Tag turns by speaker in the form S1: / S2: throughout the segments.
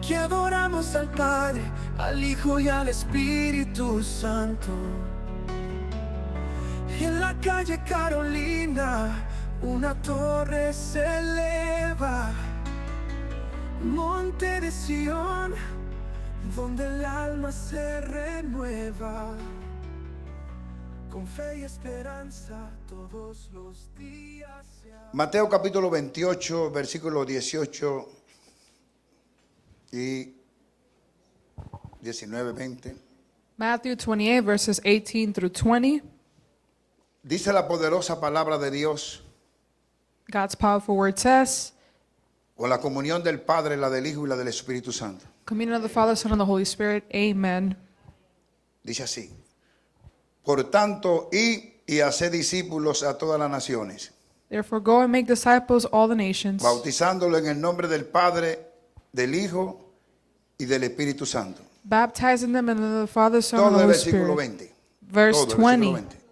S1: que adoramos al Padre, al Hijo y al Espíritu Santo. Y en la calle Carolina una torre se eleva, monte de Sión, donde el alma se renueva. Con fe y esperanza todos los días.
S2: Mateo capítulo 28, versículos 18 y 19, 20.
S3: Matthew 28, verses 18 through 20.
S2: Dice la poderosa palabra de Dios,
S3: God's powerful word says,
S2: con la comunión del Padre, la del Hijo y la del Espíritu Santo.
S3: communion of the Father, Son, and the Holy Spirit. Amen.
S2: Dice así: por tanto, id y haced discípulos a todas las naciones,
S3: Therefore go and make disciples all the nations,
S2: bautizándolos en el nombre del Padre, del Hijo y del Espíritu Santo.
S3: baptizing them in the name of the Father, Son, and
S2: Todo
S3: the
S2: el
S3: Holy
S2: versículo
S3: Spirit.
S2: 20.
S3: Verse
S2: Todo el versículo
S3: 20.
S2: 20.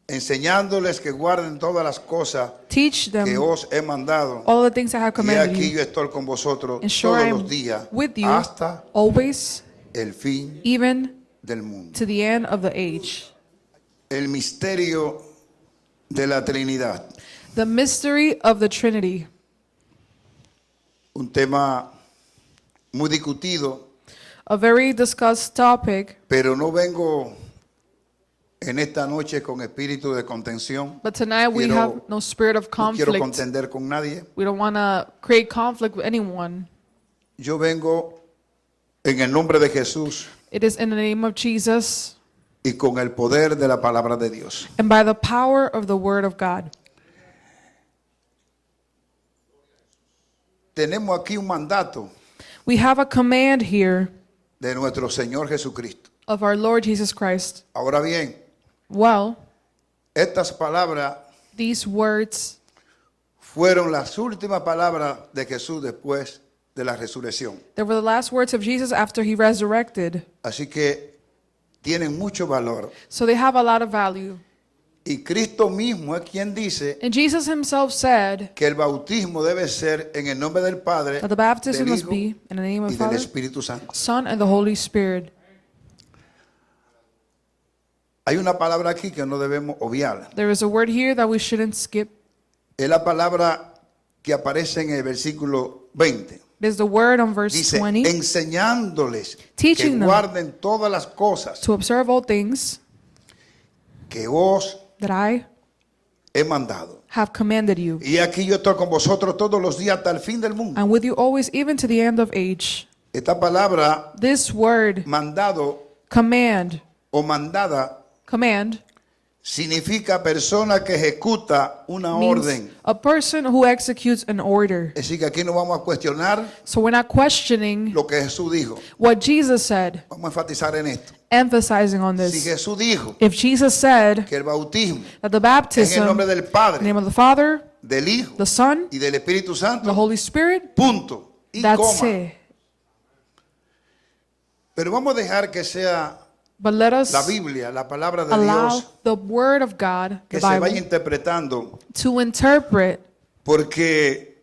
S2: Enseñándoles que guarden todas las cosas
S3: Teach
S2: que
S3: them
S2: os he mandado.
S3: all the things I have
S2: Y
S3: commanded
S2: aquí
S3: you.
S2: yo estoy con vosotros
S3: And sure
S2: todos
S3: I
S2: los
S3: am
S2: días
S3: with you
S2: hasta
S3: always,
S2: el fin
S3: even
S2: del mundo.
S3: to the end of the age.
S2: El misterio de la Trinidad.
S3: The mystery of the Trinity.
S2: Un tema muy discutido,
S3: A very discussed topic,
S2: pero no vengo en esta noche con espíritu de contención.
S3: but tonight we
S2: Quiero-
S3: have no spirit of
S2: No quiero
S3: conflict.
S2: contender con nadie.
S3: We don't want to create conflict with anyone.
S2: Yo vengo en el nombre de Jesús
S3: It is in the name of Jesus
S2: y con el poder de la palabra de Dios.
S3: and by the power of the Word of God.
S2: Tenemos aquí un mandato
S3: We have a command here
S2: de nuestro Señor Jesucristo.
S3: of our Lord Jesus Christ.
S2: Ahora bien,
S3: Well,
S2: estas palabras
S3: these words
S2: fueron las últimas palabras de Jesús después de la resurrección.
S3: they were the last words of Jesus after he resurrected.
S2: Así que tienen mucho valor.
S3: So they have a lot of value.
S2: Y Cristo mismo es quien dice
S3: And Jesus himself said
S2: que el bautismo debe ser en el nombre del Padre,
S3: that the baptism
S2: del
S3: must
S2: Hijo
S3: be in the name of
S2: y
S3: the
S2: del
S3: Father,
S2: Espíritu Santo.
S3: Son, and the Holy Spirit.
S2: Hay una palabra aquí que no debemos obviar.
S3: There is a word here that we shouldn't skip.
S2: Es la palabra que aparece en el versículo 20.
S3: There's the word on verse
S2: Dice,
S3: 20,
S2: enseñándoles que
S3: Teaching them
S2: guarden todas las cosas
S3: to observe all things
S2: que os
S3: that I
S2: he mandado.
S3: have commanded you.
S2: Y aquí yo estoy con vosotros todos los días hasta el fin del mundo.
S3: I'm with you always, even to the end of age.
S2: Esta palabra
S3: This word,
S2: mandado
S3: command,
S2: o mandada
S3: command,
S2: significa persona que ejecuta una
S3: means
S2: orden.
S3: a person who executes an order.
S2: Es decir, que aquí no vamos a cuestionar
S3: So we're not questioning
S2: lo que Jesús dijo.
S3: what Jesus said,
S2: Vamos a enfatizar en esto.
S3: emphasizing on
S2: Si
S3: this.
S2: Jesús dijo
S3: If Jesus said
S2: que el bautismo
S3: that the
S2: en el
S3: baptism,
S2: nombre del
S3: in the
S2: Padre,
S3: name of the Father,
S2: del Hijo
S3: the Son,
S2: y del Espíritu
S3: the
S2: Santo,
S3: Holy Spirit,
S2: punto. Y
S3: that's
S2: coma.
S3: it.
S2: Pero vamos a dejar que sea
S3: But let us
S2: la Biblia, la palabra de
S3: allow
S2: Dios,
S3: the Word of God,
S2: que
S3: the
S2: se vaya
S3: Bible,
S2: interpretando,
S3: to interpret,
S2: porque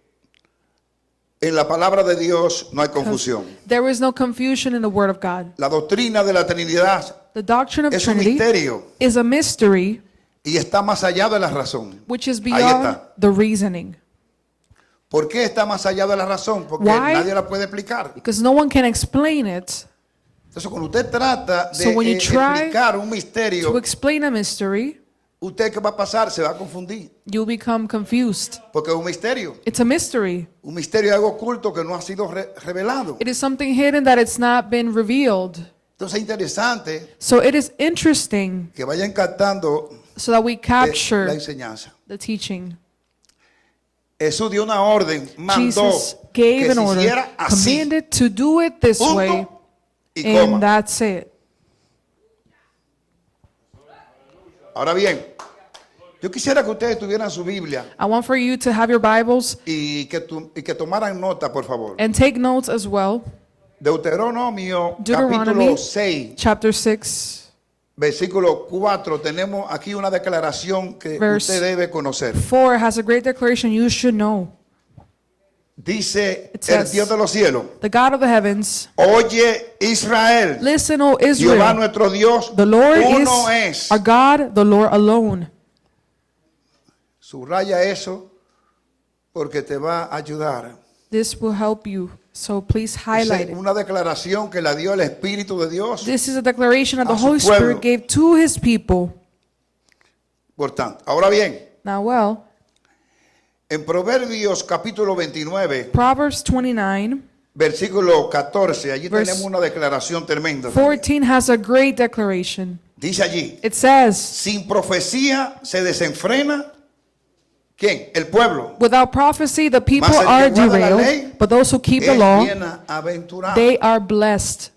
S2: en la palabra de Dios no hay
S3: because
S2: confusión.
S3: there is no confusion in the Word of God.
S2: La doctrina de la Trinidad
S3: The doctrine of
S2: es un
S3: Trinity
S2: misterio
S3: is a mystery
S2: y está más allá de la razón.
S3: which is
S2: Ahí
S3: beyond
S2: está.
S3: the reasoning.
S2: ¿Por qué está más allá de la razón? Porque
S3: Why?
S2: nadie la puede explicar.
S3: Because no one can explain it.
S2: Entonces, cuando usted trata de
S3: So when you try
S2: explicar un
S3: To
S2: misterio,
S3: explain a mystery,
S2: ¿usted qué va a pasar? Se va a confundir.
S3: you'll become confused.
S2: Porque es un misterio.
S3: It's a mystery.
S2: Un misterio es algo oculto que no ha sido revelado.
S3: It is something hidden that it's not been revealed.
S2: Entonces es interesante
S3: So it is interesting
S2: que vayan captando
S3: so that we
S2: la
S3: capture
S2: enseñanza.
S3: the teaching.
S2: Jesús dio una orden, mandó
S3: Jesus
S2: que
S3: gave an
S2: se
S3: order,
S2: hiciera así,
S3: commanded to do it this way,
S2: punto y
S3: and
S2: coma.
S3: that's it.
S2: Ahora bien, yo quisiera que ustedes tuvieran su Biblia
S3: I want for you to have your Bibles
S2: y que tomaran nota, por favor.
S3: and take notes as well.
S2: Deuteronomio
S3: Deuteronomy,
S2: capítulo 6,
S3: chapter 6,
S2: versículo 4, tenemos aquí una declaración que
S3: Verse
S2: usted debe conocer.
S3: 4 has a great declaration you should know.
S2: Dice
S3: It
S2: el
S3: says,
S2: Dios de los cielos.
S3: the God of the heavens,
S2: Oye Israel,
S3: listen, O
S2: Jehová
S3: Israel,
S2: nuestro Dios,
S3: the Lord
S2: uno
S3: is
S2: es.
S3: our God, the Lord alone.
S2: Subraya eso porque te va a ayudar.
S3: This will help you, so please highlight
S2: Es
S3: it.
S2: una declaración que la dio el Espíritu de Dios.
S3: This is a declaration that the
S2: A su
S3: Holy
S2: pueblo.
S3: Spirit gave to his people.
S2: Por tanto, ahora bien,
S3: Now, well,
S2: en Proverbios capítulo 29,
S3: Proverbs 29,
S2: versículo 14, allí
S3: Verse
S2: tenemos una declaración tremenda.
S3: 14 has a great declaration.
S2: Dice allí,
S3: It says,
S2: sin profecía se desenfrena. ¿Quién? El pueblo.
S3: without prophecy, the people
S2: Mas el que
S3: are
S2: guarda la ley
S3: derailed, but those who keep the
S2: Es
S3: law,
S2: bienaventurado.
S3: they are blessed.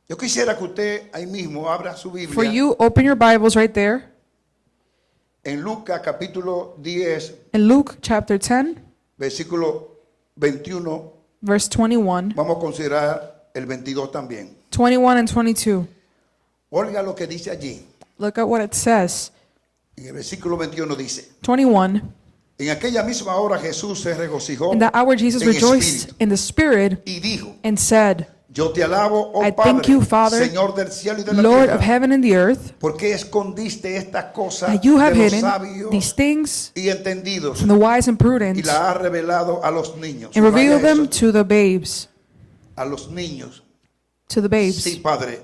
S2: Yo quisiera que usted ahí mismo abra su
S3: For
S2: Biblia
S3: you, open your Bibles right there.
S2: en Lucas capítulo 10,
S3: In Luke chapter 10,
S2: versículo 21.
S3: verse 21,
S2: Vamos a considerar el 22 también.
S3: 21 and 22.
S2: Oiga lo que dice allí.
S3: Look at what it says.
S2: En el versículo 21 dice,
S3: 21.
S2: en aquella misma hora Jesús se regocijó
S3: In that hour Jesus
S2: en
S3: rejoiced
S2: espíritu
S3: in the Spirit
S2: y dijo,
S3: and said,
S2: yo te alabo, oh
S3: I
S2: Padre,
S3: thank you, Father,
S2: Señor del cielo y de la
S3: Lord
S2: tierra,
S3: of heaven and the earth,
S2: porque escondiste estas cosas
S3: that you have
S2: de los
S3: hidden
S2: sabios
S3: these things
S2: y entendidos
S3: from the wise and
S2: y
S3: prudent
S2: la has revelado a los niños.
S3: and revealed
S2: Subraya
S3: them
S2: eso,
S3: to the babes.
S2: a los niños.
S3: To the babes.
S2: Sí, Padre,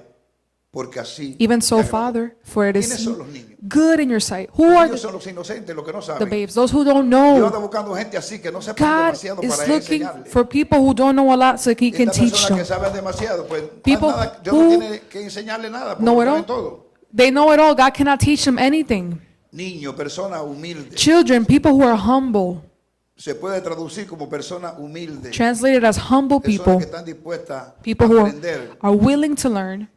S2: porque así
S3: Even so,
S2: te agradó.
S3: Father, for it
S2: ¿Quiénes
S3: is
S2: son los niños?
S3: good in your sight. Who
S2: Los
S3: are
S2: niños son los inocentes, los que no
S3: the
S2: saben.
S3: babes? Those who don't
S2: Dios
S3: know.
S2: anda buscando gente así que no sepan
S3: God
S2: demasiado
S3: is
S2: para
S3: looking
S2: enseñarle.
S3: for people who don't know a lot so He can
S2: Esta
S3: teach
S2: persona que
S3: them.
S2: sabe demasiado, pues más
S3: People
S2: nada, Dios
S3: who
S2: no tiene que enseñarle nada, porque
S3: know it
S2: saben
S3: all.
S2: todo.
S3: They know it all. God cannot teach them anything.
S2: Niño, persona humilde.
S3: Children, people who are humble,
S2: Se puede traducir como persona humilde.
S3: translated as humble
S2: Personas
S3: people,
S2: que están dispuestas
S3: people
S2: a
S3: who
S2: aprender,
S3: are willing to learn,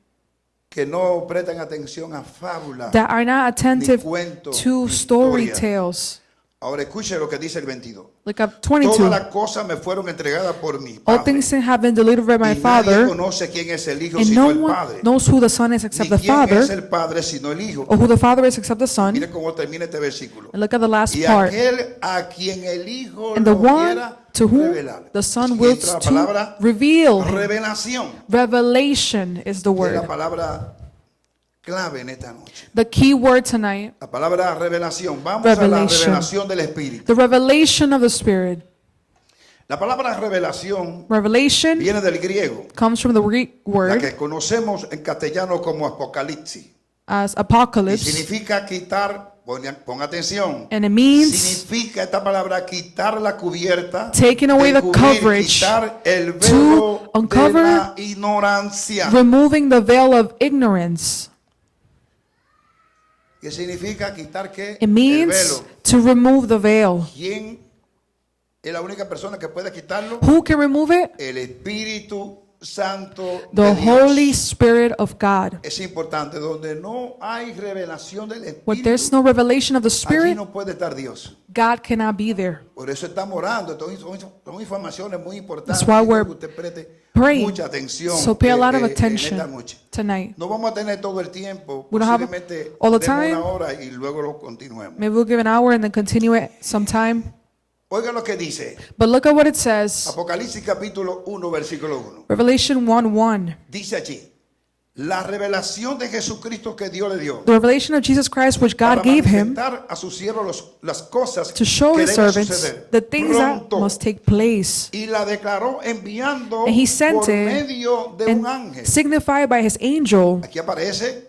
S2: que no prestan atención a fábulas.
S3: that are not attentive
S2: Ni cuentos,
S3: to
S2: ni
S3: story
S2: historias.
S3: tales.
S2: Ahora escuche lo que dice el 22.
S3: Look up
S2: Todas
S3: 22.
S2: las cosas me fueron entregadas por mi
S3: All
S2: Padre.
S3: things have been delivered by my
S2: Y nadie
S3: Father,
S2: conoce quién es el Hijo
S3: and
S2: sino
S3: no
S2: el
S3: one
S2: Padre.
S3: knows who the Son is except
S2: Ni
S3: the
S2: quién es
S3: Father,
S2: el Padre sino el Hijo.
S3: or who the Father is except the Son.
S2: Mire cómo termina este versículo.
S3: And look at the last
S2: Y
S3: part.
S2: aquel a quien el Hijo
S3: And the
S2: lo
S3: one
S2: quiera
S3: to whom
S2: revelar.
S3: the Son
S2: Aquí
S3: wills
S2: entra la
S3: to
S2: palabra
S3: reveal him.
S2: revelación.
S3: Revelation is the
S2: Es la
S3: word.
S2: palabra clave en esta noche.
S3: The key word tonight,
S2: La palabra revelación. Vamos a la
S3: Revelation.
S2: revelación del Espíritu.
S3: the revelation of the Spirit.
S2: La palabra revelación
S3: Revelation
S2: viene del griego,
S3: comes from the Greek
S2: la
S3: word
S2: que conocemos en castellano como apocalipsis.
S3: as
S2: Y
S3: apocalypse,
S2: significa quitar, pon atención,
S3: and it means
S2: significa esta palabra quitar la cubierta,
S3: taking away the
S2: descubrir,
S3: coverage,
S2: quitar el
S3: to
S2: velo de
S3: uncover,
S2: la ignorancia.
S3: removing the veil of ignorance.
S2: ¿Qué significa quitar qué?
S3: It
S2: El
S3: means
S2: velo.
S3: to remove the veil.
S2: ¿Quién es la única persona que puede quitarlo?
S3: Who can remove it?
S2: El Espíritu Santo
S3: The
S2: de Dios.
S3: Holy Spirit of God.
S2: Es importante, donde no hay revelación del
S3: When
S2: Espíritu,
S3: there's no revelation of the
S2: allí
S3: Spirit,
S2: no puede estar Dios.
S3: God cannot be there.
S2: Por eso estamos orando. Son informaciones muy importantes.
S3: That's why
S2: Quiero
S3: we're
S2: que usted preste
S3: praying.
S2: mucha atención
S3: So pay a lot of
S2: en esta
S3: attention
S2: noche.
S3: tonight.
S2: No vamos a tener todo el tiempo.
S3: We don't have
S2: Posiblemente
S3: all the
S2: demos
S3: time.
S2: una hora y luego lo continuemos.
S3: Maybe we'll give an hour and then continue it sometime.
S2: Oiga lo que dice.
S3: But look at what it says.
S2: Apocalipsis capítulo 1, versículo 1.
S3: Revelation 1:1.
S2: Dice allí. La revelación de Jesucristo que Dios le dio.
S3: The revelation of Jesus Christ which God
S2: Para
S3: gave him
S2: manifestar a sus siervos las cosas
S3: to show
S2: que
S3: his
S2: deben
S3: servants
S2: suceder
S3: the things that
S2: pronto.
S3: must take place.
S2: Y la declaró enviando
S3: And he sent
S2: por
S3: it
S2: medio de un ángel.
S3: and signified by his angel.
S2: Aquí aparece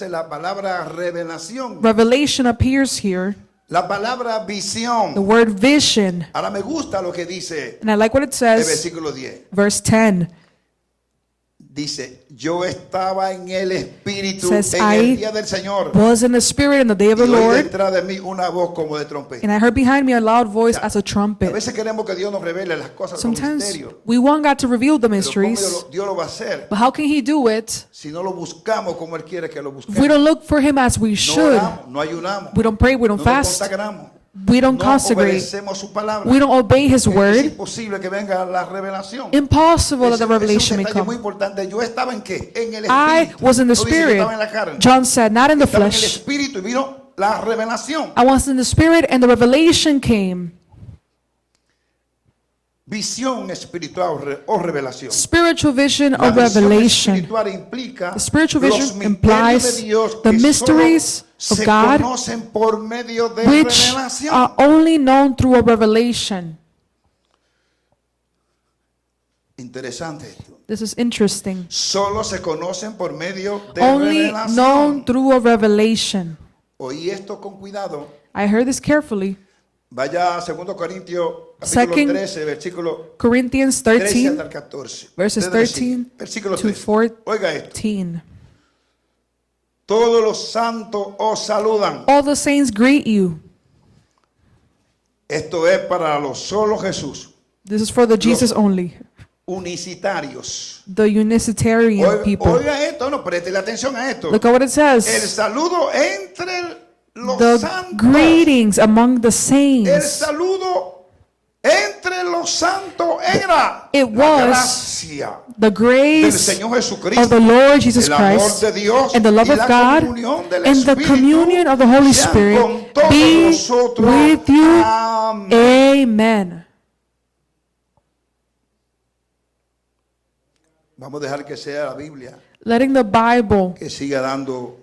S2: la palabra revelación,
S3: Revelation appears here.
S2: la palabra
S3: The
S2: visión.
S3: word vision.
S2: Ahora me gusta lo que dice
S3: And I like what it
S2: el
S3: says.
S2: versículo 10.
S3: Verse 10
S2: Dice, yo estaba en el Espíritu
S3: says,
S2: en
S3: I
S2: el día del Señor.
S3: was in the Spirit in the day of
S2: Y
S3: the
S2: oí
S3: Lord,
S2: detrás de mí una voz como de trompeta.
S3: and I heard behind me a loud voice as a
S2: A
S3: trumpet.
S2: veces queremos que Dios nos revele las cosas con
S3: Sometimes
S2: misterio.
S3: we want God to reveal the
S2: Pero ¿cómo
S3: mysteries,
S2: Dios lo va a hacer
S3: but how can He do it
S2: si no lo buscamos como Él quiere que lo
S3: if
S2: busquemos?
S3: we don't look for Him as we
S2: No
S3: should?
S2: oramos, no ayunamos,
S3: We don't pray, we
S2: no
S3: don't
S2: nos
S3: fast,
S2: consagramos,
S3: we don't
S2: no
S3: consecrate,
S2: obedecemos su palabra.
S3: we don't obey His
S2: Es
S3: word.
S2: imposible que venga la revelación.
S3: Impossible that the
S2: Ese es
S3: revelation
S2: un
S3: may
S2: detalle muy
S3: come.
S2: importante. Yo estaba en qué? En el
S3: I
S2: Espíritu.
S3: was in the
S2: No dice que
S3: Spirit.
S2: estaba en la carne.
S3: John said, not in the
S2: Estaba en el
S3: flesh.
S2: Espíritu y vino la revelación.
S3: I was in the Spirit and the revelation came.
S2: visión espiritual o revelación.
S3: Spiritual vision
S2: La
S3: or
S2: visión
S3: revelation.
S2: espiritual implica
S3: The spiritual
S2: los
S3: vision
S2: misterios de
S3: implies
S2: Dios
S3: the
S2: que
S3: mysteries
S2: solo
S3: of
S2: se
S3: God,
S2: conocen por medio de
S3: which
S2: revelación.
S3: are only known through a revelation.
S2: Interesante esto.
S3: This is interesting.
S2: Solo se conocen por medio de
S3: Only known
S2: revelación.
S3: through a revelation.
S2: Oí esto con cuidado.
S3: I heard this carefully.
S2: Vaya a 2 Corintios capítulo
S3: Second
S2: 13, versículo
S3: Corinthians
S2: 13
S3: 13,
S2: hasta el 14.
S3: verses
S2: Ustedes
S3: 13
S2: siguen. Versículo
S3: to
S2: 13. Oiga esto.
S3: 14.
S2: Todos los santos os saludan.
S3: All the saints greet you.
S2: Esto es para los solo Jesús.
S3: This is for the Jesus only,
S2: Unicitarios.
S3: the Unitarian people.
S2: Oiga esto, no, préstele atención a esto.
S3: Look at what it
S2: El
S3: says.
S2: saludo entre los
S3: The
S2: santos.
S3: greetings among the
S2: El
S3: saints.
S2: saludo entre los santos era
S3: It
S2: la
S3: was
S2: gracia
S3: the
S2: del
S3: grace
S2: Señor
S3: of
S2: Jesucristo,
S3: the Lord Jesus
S2: el amor
S3: Christ
S2: de Dios
S3: and the love
S2: y
S3: of
S2: la
S3: God
S2: comunión del
S3: and the
S2: Espíritu
S3: communion of the Holy
S2: sean
S3: Spirit
S2: con todos
S3: be
S2: nosotros.
S3: with you.
S2: Amén.
S3: Amen.
S2: Vamos a dejar que sea la Biblia
S3: Letting the Bible
S2: que siga dando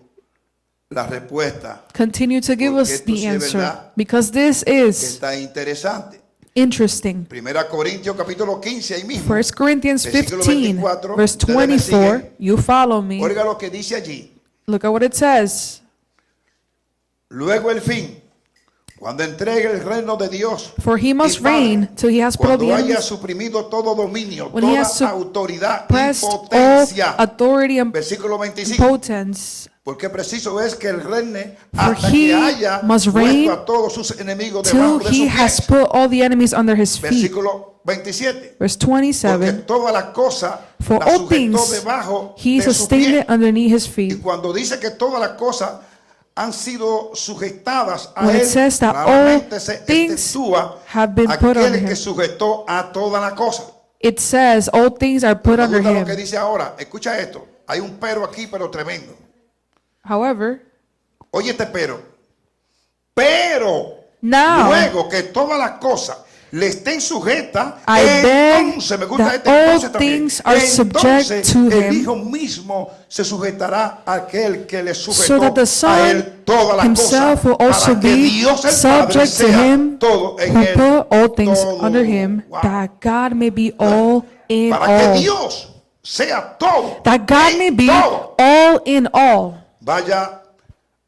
S2: la respuesta,
S3: continue to give
S2: Porque
S3: us
S2: esto
S3: the
S2: sí es
S3: answer,
S2: verdad.
S3: because this
S2: que
S3: is
S2: está interesante.
S3: interesting.
S2: 1 Corintios capítulo 15 ahí mismo.
S3: 1 Corinthians
S2: Versículo
S3: 15,
S2: 24,
S3: verse
S2: ustedes me
S3: 24.
S2: siguen.
S3: You follow me.
S2: Oiga lo que dice allí.
S3: Look at what it says.
S2: Luego el fin, cuando entregue el reino de Dios.
S3: For he must
S2: y Padre,
S3: reign till he has put all the
S2: cuando haya
S3: enemies,
S2: suprimido todo dominio,
S3: when he
S2: toda
S3: has
S2: autoridad y
S3: pressed all
S2: potencia.
S3: authority and
S2: Versículo 25.
S3: potence.
S2: Porque preciso es que él reine
S3: For
S2: hasta
S3: he
S2: que haya
S3: must reign
S2: puesto a todos sus enemigos
S3: till
S2: debajo de
S3: he
S2: sus
S3: has
S2: pies.
S3: put all the enemies under his feet.
S2: Versículo 27.
S3: Verse
S2: Porque
S3: 27.
S2: toda la cosa
S3: For
S2: la
S3: all
S2: sujetó
S3: things
S2: debajo
S3: he
S2: de sus
S3: sustained
S2: pies.
S3: it underneath his
S2: Y
S3: feet.
S2: cuando dice que todas las cosas han sido sujetadas a
S3: When it
S2: él,
S3: says that all
S2: claramente se
S3: things
S2: exceptúa
S3: have been put
S2: aquel
S3: under
S2: que
S3: him.
S2: sujetó a toda la cosa.
S3: It says all things are put
S2: Me
S3: under
S2: gusta lo que
S3: him.
S2: dice ahora. Escucha esto. Hay un pero aquí, pero tremendo.
S3: However,
S2: Oye este pero. Pero
S3: now
S2: luego que todas las cosas le estén sujetas,
S3: I beg
S2: entonces me gusta
S3: that
S2: este
S3: all
S2: entonces también.
S3: things are subject
S2: Entonces
S3: to
S2: el
S3: him,
S2: Hijo mismo se sujetará a aquel que le
S3: so
S2: sujetó
S3: that the
S2: a
S3: Son
S2: él todas las
S3: himself
S2: cosas,
S3: will also
S2: para que
S3: be
S2: Dios el Padre
S3: subject to
S2: sea
S3: him
S2: todo en
S3: who
S2: él.
S3: put all things
S2: todo.
S3: under him,
S2: Wow.
S3: that God may be all in
S2: Para que
S3: all.
S2: Dios sea todo.
S3: That God
S2: en
S3: may be
S2: todo.
S3: all in all.
S2: Vaya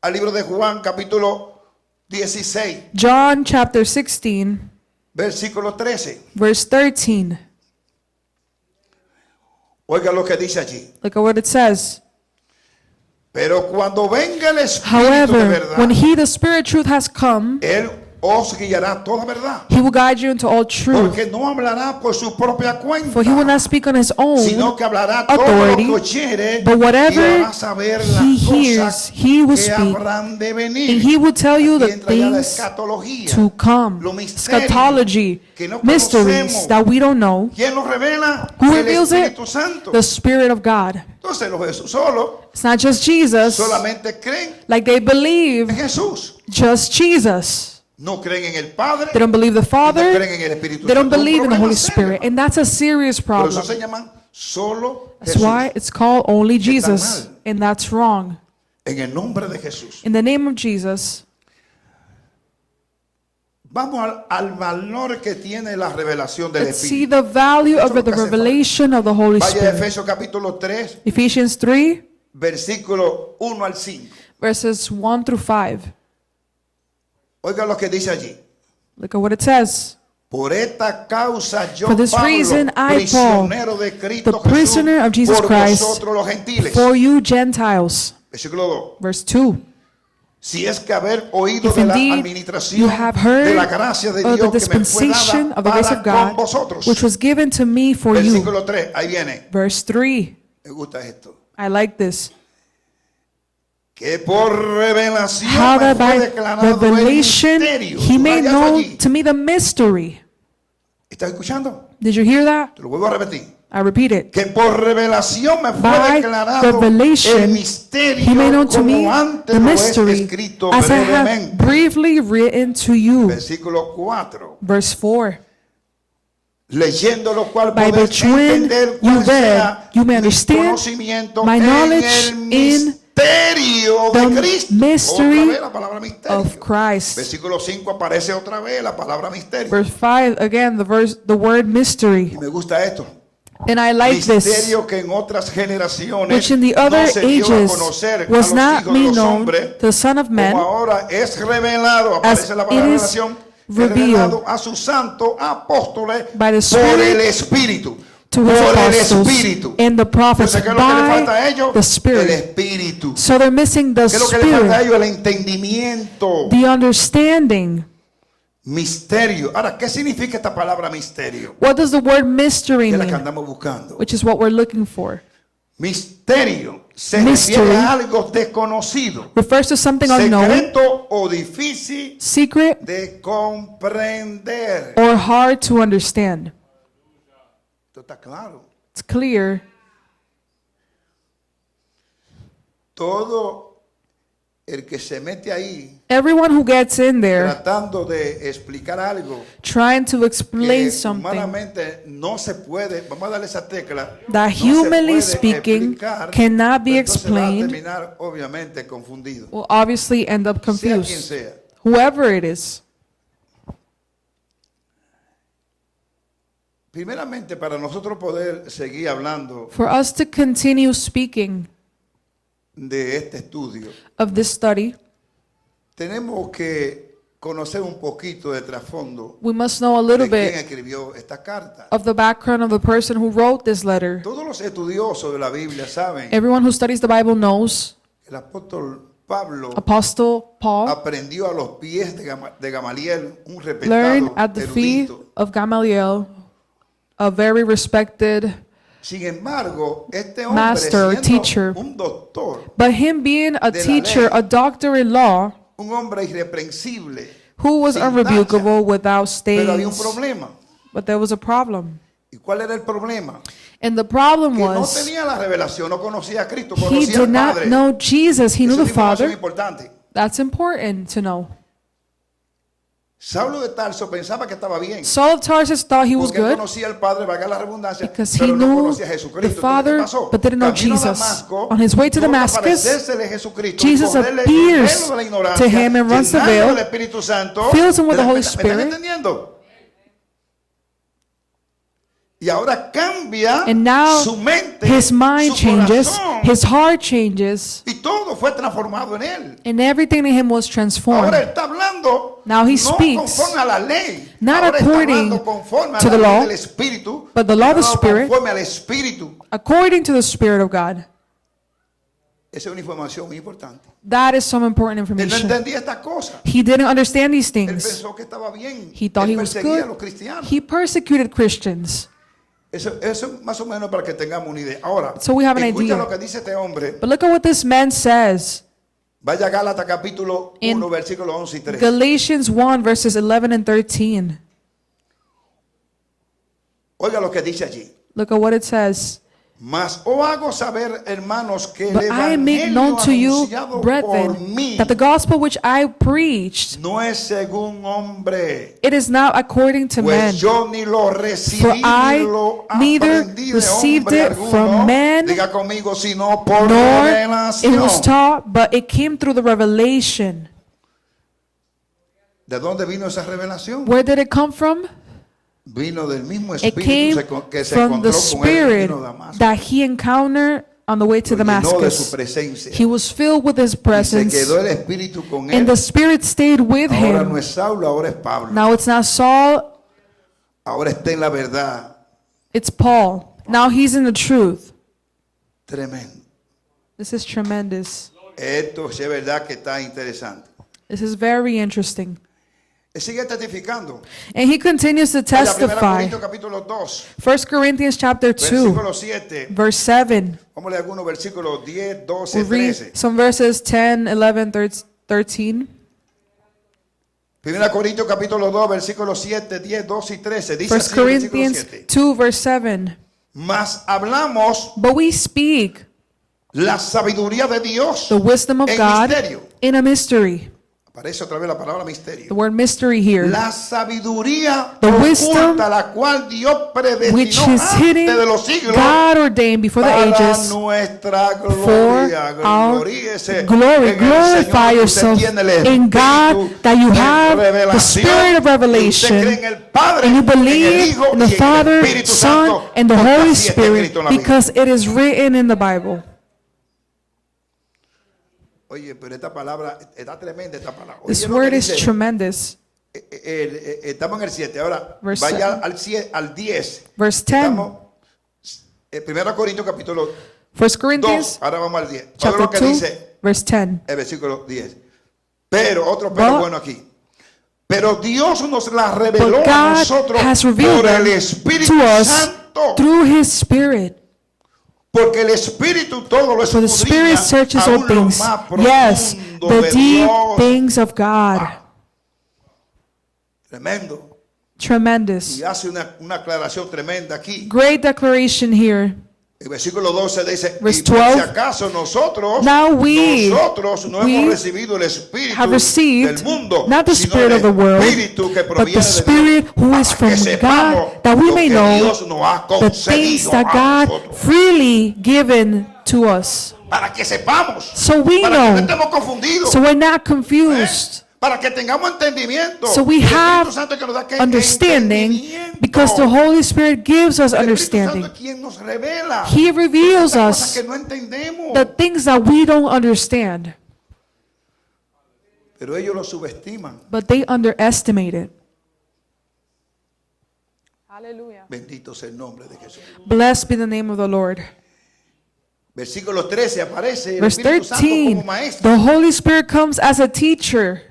S2: al libro de Juan capítulo 16,
S3: John chapter 16,
S2: versículo 13.
S3: verse 13.
S2: Oiga lo que dice allí.
S3: Look at what it says.
S2: Pero cuando venga el Espíritu de
S3: However,
S2: verdad,
S3: when he, the Spirit truth, has come,
S2: Él os guiará toda verdad.
S3: he will guide you into all truth.
S2: Porque no hablará por su propia cuenta,
S3: For he will not speak on his own,
S2: sino que hablará todo lo
S3: authority,
S2: que oyere
S3: but
S2: y
S3: whatever
S2: hará saber
S3: he
S2: las
S3: hears,
S2: cosas
S3: he will
S2: que
S3: speak.
S2: habrán de venir.
S3: And he will tell you
S2: Aquí
S3: the
S2: entra ya la
S3: things
S2: escatología,
S3: to come.
S2: lo misterio
S3: Eschatology,
S2: que no
S3: mysteries
S2: conocemos.
S3: that we don't know.
S2: ¿Quién lo revela?
S3: Who
S2: El
S3: reveals it?
S2: Espíritu Santo.
S3: The Spirit of God.
S2: Entonces los Jesús solo
S3: It's not just Jesus,
S2: solamente creen
S3: like they believe
S2: en Jesús.
S3: just Jesus.
S2: No creen en el Padre.
S3: They don't believe the
S2: No
S3: Father.
S2: creen en el Espíritu
S3: They don't
S2: Santo. Un
S3: believe in the
S2: problema
S3: Holy
S2: serio.
S3: Spirit. And that's a serious
S2: Por eso
S3: problem.
S2: se llaman solo
S3: That's
S2: Jesús.
S3: why it's called only
S2: Está
S3: Jesus.
S2: mal.
S3: And that's wrong.
S2: En el nombre de Jesús.
S3: In the name of Jesus,
S2: Vamos al valor que tiene la revelación del
S3: let's see
S2: Espíritu.
S3: the value
S2: Eso
S3: of
S2: es lo
S3: the
S2: que hace
S3: revelation of the Holy
S2: Vaya a
S3: Spirit.
S2: Efesios capítulo 3,
S3: Ephesians 3,
S2: versículo 1 al 5.
S3: verses 1 through 5.
S2: Oiga lo que dice allí.
S3: Look at what it says.
S2: Por esta causa yo,
S3: For this
S2: Pablo,
S3: reason, I,
S2: prisionero de Cristo
S3: the prisoner
S2: Jesús,
S3: of Jesus
S2: por
S3: Christ,
S2: vosotros los gentiles.
S3: For you Gentiles.
S2: Versículo 2.
S3: Verse 2.
S2: Si es que haber oído
S3: If
S2: de la
S3: indeed
S2: administración
S3: you have
S2: de la
S3: heard
S2: gracia de
S3: of the
S2: Dios que me fue
S3: dispensation
S2: dada
S3: of the grace
S2: para
S3: of
S2: con
S3: God,
S2: vosotros.
S3: which was given to me for you.
S2: Versículo 3, ahí viene.
S3: Verse 3.
S2: Me gusta esto.
S3: I like this.
S2: Que por revelación
S3: How
S2: me
S3: that
S2: fue
S3: by
S2: declarado el
S3: revelation
S2: misterio.
S3: he made
S2: Vaya eso
S3: known
S2: allí.
S3: to me the mystery.
S2: ¿Estás escuchando?
S3: Did you hear that?
S2: Te lo vuelvo a repetir.
S3: I repeat it.
S2: Que por revelación me fue
S3: By
S2: declarado
S3: revelation,
S2: el misterio
S3: he made known to me
S2: como antes
S3: the
S2: lo es
S3: mystery,
S2: escrito
S3: as I have
S2: brevemente.
S3: briefly written to you.
S2: Versículo 4.
S3: Verse 4.
S2: leyendo lo cual
S3: By the
S2: podéis
S3: twin
S2: entender
S3: you
S2: cuál sea
S3: read, you may
S2: mi
S3: understand
S2: conocimiento
S3: my
S2: en
S3: knowledge
S2: el
S3: in
S2: misterio
S3: the
S2: de Cristo.
S3: mystery
S2: Otra vez la palabra misterio.
S3: of Christ.
S2: Versículo 5 aparece otra vez la palabra misterio.
S3: Verse 5, again, the word mystery.
S2: Y me gusta esto.
S3: And I like this,
S2: Misterio que en otras generaciones
S3: which in the other
S2: no se dio a
S3: ages
S2: conocer
S3: was
S2: a los
S3: not
S2: hijos de
S3: made
S2: los
S3: known
S2: hombres,
S3: to the Son of Man,
S2: como ahora es revelado,
S3: as
S2: aparece la
S3: it
S2: palabra
S3: is
S2: revelación, es
S3: revealed
S2: revelado a sus santos apóstoles
S3: by the
S2: por el
S3: Spirit
S2: Espíritu.
S3: to his
S2: Por el
S3: apostles
S2: Espíritu.
S3: and the prophets
S2: Entonces, ¿qué es lo que le falta a
S3: by
S2: ellos?
S3: the
S2: El
S3: Spirit.
S2: Espíritu.
S3: So they're missing the
S2: ¿Qué es lo que le falta a
S3: Spirit,
S2: ellos? El entendimiento.
S3: the understanding.
S2: Misterio. Ahora, ¿qué significa esta palabra misterio?
S3: What does the word mystery
S2: Que es la que
S3: mean?
S2: andamos buscando.
S3: Which is what we're looking for.
S2: Misterio se
S3: Mystery
S2: refiere a algo desconocido,
S3: Refers to something unknown,
S2: secreto o difícil
S3: secret,
S2: de comprender.
S3: or hard to understand.
S2: Esto está claro.
S3: It's clear.
S2: Todo el que se mete ahí
S3: Everyone who gets in there
S2: tratando de explicar algo
S3: trying to explain
S2: que
S3: something
S2: humanamente no se puede, vamos a darle esa tecla,
S3: that
S2: no se
S3: humanly
S2: puede
S3: speaking
S2: explicar,
S3: cannot be
S2: pero entonces va a
S3: explained
S2: terminar obviamente confundido.
S3: will obviously end up
S2: Sea quien
S3: confused.
S2: sea.
S3: Whoever it is.
S2: Primeramente, para nosotros poder seguir hablando
S3: For us to continue speaking
S2: de este estudio,
S3: of this study,
S2: tenemos que conocer un poquito de trasfondo
S3: we must know a little
S2: de quién
S3: bit
S2: escribió esta carta.
S3: of the background of the person who wrote this letter.
S2: Todos los estudiosos de la Biblia saben que
S3: Everyone who studies the Bible knows
S2: el apóstol Pablo
S3: Apostle Paul
S2: aprendió a los pies de Gamaliel, un
S3: learned
S2: respetado
S3: at the feet
S2: erudito.
S3: of Gamaliel, a very respected,
S2: Sin embargo, este hombre
S3: master,
S2: siendo
S3: teacher.
S2: un doctor,
S3: but him being a
S2: de la
S3: teacher,
S2: ley.
S3: a doctor in law,
S2: un hombre irreprensible,
S3: who was
S2: sin
S3: unrebukable without
S2: pero había un
S3: stains,
S2: problema.
S3: but there was a problem.
S2: ¿Y cuál era el problema?
S3: And the problem
S2: Que no
S3: was
S2: tenía la revelación, no conocía a Cristo,
S3: he
S2: conocía al
S3: did not
S2: Padre.
S3: know Jesus. He knew
S2: Esa es
S3: the
S2: una información
S3: Father.
S2: importante.
S3: That's important to know.
S2: Saulo de Tarso pensaba que estaba bien.
S3: Saul of Tarsus thought he was
S2: Porque él
S3: good
S2: conocía al Padre, valga la redundancia,
S3: because he
S2: pero no
S3: knew
S2: conocía a
S3: the
S2: Jesucristo. Entonces,
S3: Father,
S2: ¿qué pasó?
S3: but didn't know
S2: Camino a
S3: Jesus.
S2: Damasco,
S3: On his way to
S2: logra
S3: Damascus,
S2: aparecérsele a Jesucristo,
S3: Jesus
S2: ponerle el
S3: appears
S2: velo de la ignorancia,
S3: to him and runs the
S2: llenándolo
S3: veil,
S2: del Espíritu Santo.
S3: fills him with the Holy
S2: ¿Me están
S3: Spirit.
S2: entendiendo? Y ahora cambia
S3: And now
S2: su mente,
S3: his mind
S2: su
S3: changes,
S2: corazón,
S3: his heart changes,
S2: y todo fue transformado en él.
S3: and everything in him was
S2: Ahora él
S3: transformed.
S2: está hablando
S3: Now he
S2: no
S3: speaks,
S2: conforme a la ley,
S3: not
S2: ahora está
S3: according
S2: hablando conforme a
S3: to
S2: la
S3: the
S2: ley
S3: law,
S2: del Espíritu,
S3: but the law of the
S2: no
S3: Spirit.
S2: conforme al Espíritu.
S3: According to the Spirit of God.
S2: Esa es una información muy importante.
S3: That is some important
S2: Él no
S3: information.
S2: entendía estas cosas.
S3: He didn't understand these
S2: Él
S3: things.
S2: pensó que estaba bien.
S3: He thought
S2: Él
S3: he was
S2: perseguía a los
S3: good.
S2: cristianos.
S3: He persecuted Christians.
S2: Eso más o menos para que tengamos una idea. Ahora,
S3: So we have an
S2: escucha
S3: idea.
S2: lo que dice este hombre.
S3: But look at what this man says.
S2: Vaya a Gálatas capítulo
S3: In
S2: 1, versículos 11 y 13.
S3: Galatians 1, verses 11 and 13.
S2: Oiga lo que dice allí.
S3: Look at what it says.
S2: Mas os hago saber, hermanos, que el
S3: But I make
S2: evangelio
S3: known to you,
S2: anunciado por
S3: brethren,
S2: mí
S3: that the gospel which I preached,
S2: no es según hombre,
S3: it is not according to
S2: pues
S3: men.
S2: yo ni lo recibí
S3: For
S2: ni
S3: I
S2: lo
S3: neither
S2: aprendí de
S3: received
S2: hombre
S3: it
S2: alguno.
S3: from men,
S2: Diga conmigo, sino por
S3: nor it
S2: revelación.
S3: was taught, but it came through the revelation.
S2: ¿De dónde vino esa revelación?
S3: Where did it come from?
S2: Vino del mismo
S3: It
S2: espíritu
S3: came
S2: que se
S3: from the
S2: encontró con él en el
S3: Spirit
S2: camino a Damasco.
S3: that he encountered on the way to
S2: Lo llenó de su
S3: Damascus.
S2: presencia.
S3: He was filled with his
S2: Y se
S3: presence,
S2: quedó el espíritu con él.
S3: and the Spirit stayed with
S2: Ahora no
S3: him.
S2: es Saulo, ahora es Pablo.
S3: Now it's not Saul,
S2: Ahora está en la verdad.
S3: it's Paul. Now he's in the truth.
S2: Tremendo.
S3: This is tremendous.
S2: Esto es verdad que está interesante.
S3: This is very interesting.
S2: Él sigue testificando.
S3: And he continues to
S2: Vaya, 1
S3: testify.
S2: Corintios capítulo 2,
S3: 1 Corinthians chapter 2,
S2: versículo 7.
S3: verse 7.
S2: Vamos a leer algunos versículos 10, 12,
S3: We'll read
S2: 13.
S3: some verses 10, 11, 13.
S2: 1 Corintios capítulo 2, versículos 7, 10, 12 y 13. Dice
S3: 1
S2: así el versículo
S3: Corinthians
S2: 7.
S3: 2, verse 7.
S2: Mas hablamos
S3: But we speak
S2: la sabiduría de Dios
S3: the wisdom of
S2: en
S3: God
S2: misterio.
S3: in a mystery.
S2: Aparece otra vez la palabra misterio.
S3: The word mystery here.
S2: La sabiduría
S3: The wisdom
S2: oculta, la cual Dios
S3: which
S2: predestinó
S3: is hidden,
S2: antes de los siglos
S3: God ordained before the
S2: para
S3: ages
S2: nuestra
S3: for
S2: gloria.
S3: our
S2: Gloríese
S3: glory.
S2: en el
S3: Glorify
S2: Señor, que
S3: yourself
S2: usted tiene el
S3: in God,
S2: espíritu
S3: that you
S2: de
S3: have the
S2: revelación,
S3: spirit of
S2: y usted
S3: revelation,
S2: cree en el Padre,
S3: and you
S2: en el
S3: believe
S2: Hijo
S3: in
S2: y
S3: the
S2: en
S3: Father,
S2: el Espíritu
S3: Son,
S2: Santo,
S3: and the
S2: porque
S3: Holy
S2: así está
S3: Spirit,
S2: escrito en la Biblia.
S3: because it is written in the Bible.
S2: Oye, pero esta palabra está tremenda, esta palabra. Oye,
S3: This
S2: lo que
S3: word is
S2: dice,
S3: tremendous.
S2: estamos en el 7, ahora
S3: Verse
S2: vaya
S3: 7.
S2: al 10.
S3: Verse 10.
S2: Estamos, 1 Corintios capítulo
S3: 1
S2: 2,
S3: Corinthians
S2: ahora vamos al 10. Oye
S3: chapter
S2: lo que
S3: 2,
S2: dice
S3: verse 10.
S2: el versículo 10. Pero, otro pero
S3: But-
S2: bueno aquí. Pero Dios nos la reveló
S3: But
S2: a
S3: God
S2: nosotros
S3: has revealed
S2: por el
S3: them
S2: Espíritu
S3: to us
S2: Santo.
S3: through His Spirit.
S2: Porque el Espíritu todo lo
S3: For the Spirit
S2: escudriña
S3: searches all
S2: aún lo
S3: things.
S2: más
S3: Yes,
S2: profundo
S3: the
S2: de
S3: deep
S2: Dios.
S3: things of God.
S2: Tremendo.
S3: Tremendous.
S2: Y hace una aclaración tremenda aquí.
S3: Great declaration here.
S2: El versículo 12 dice,
S3: Verse
S2: y por si
S3: 12,
S2: acaso nosotros
S3: no
S2: hemos
S3: we
S2: recibido el Espíritu
S3: have received
S2: del mundo,
S3: not the
S2: sino
S3: Spirit
S2: el
S3: of the world,
S2: Espíritu que
S3: but
S2: proviene
S3: the
S2: de Dios,
S3: Spirit who is
S2: para
S3: from
S2: que sepamos
S3: God, that we
S2: lo
S3: may
S2: que
S3: know
S2: Dios nos ha
S3: the things
S2: concedido
S3: that
S2: a
S3: God
S2: nosotros.
S3: freely given to us.
S2: Para que sepamos,
S3: So we
S2: para que no
S3: know,
S2: estemos confundidos,
S3: so we're not confused.
S2: para que tengamos entendimiento.
S3: So we
S2: El Espíritu
S3: have
S2: Santo que nos da que
S3: understanding
S2: entendimiento.
S3: because the Holy Spirit gives us
S2: El Espíritu
S3: understanding.
S2: Santo es quien nos revela
S3: He reveals
S2: estas cosas
S3: us
S2: que no entendemos.
S3: the things that we don't understand,
S2: Pero ellos lo subestiman.
S3: but they underestimate it.
S2: Bendito sea el nombre de Jesús.
S3: Blessed be the name of the Lord.
S2: Versículo 13 aparece el
S3: Verse
S2: Espíritu Santo
S3: 13,
S2: como maestro.
S3: the Holy Spirit comes as a teacher.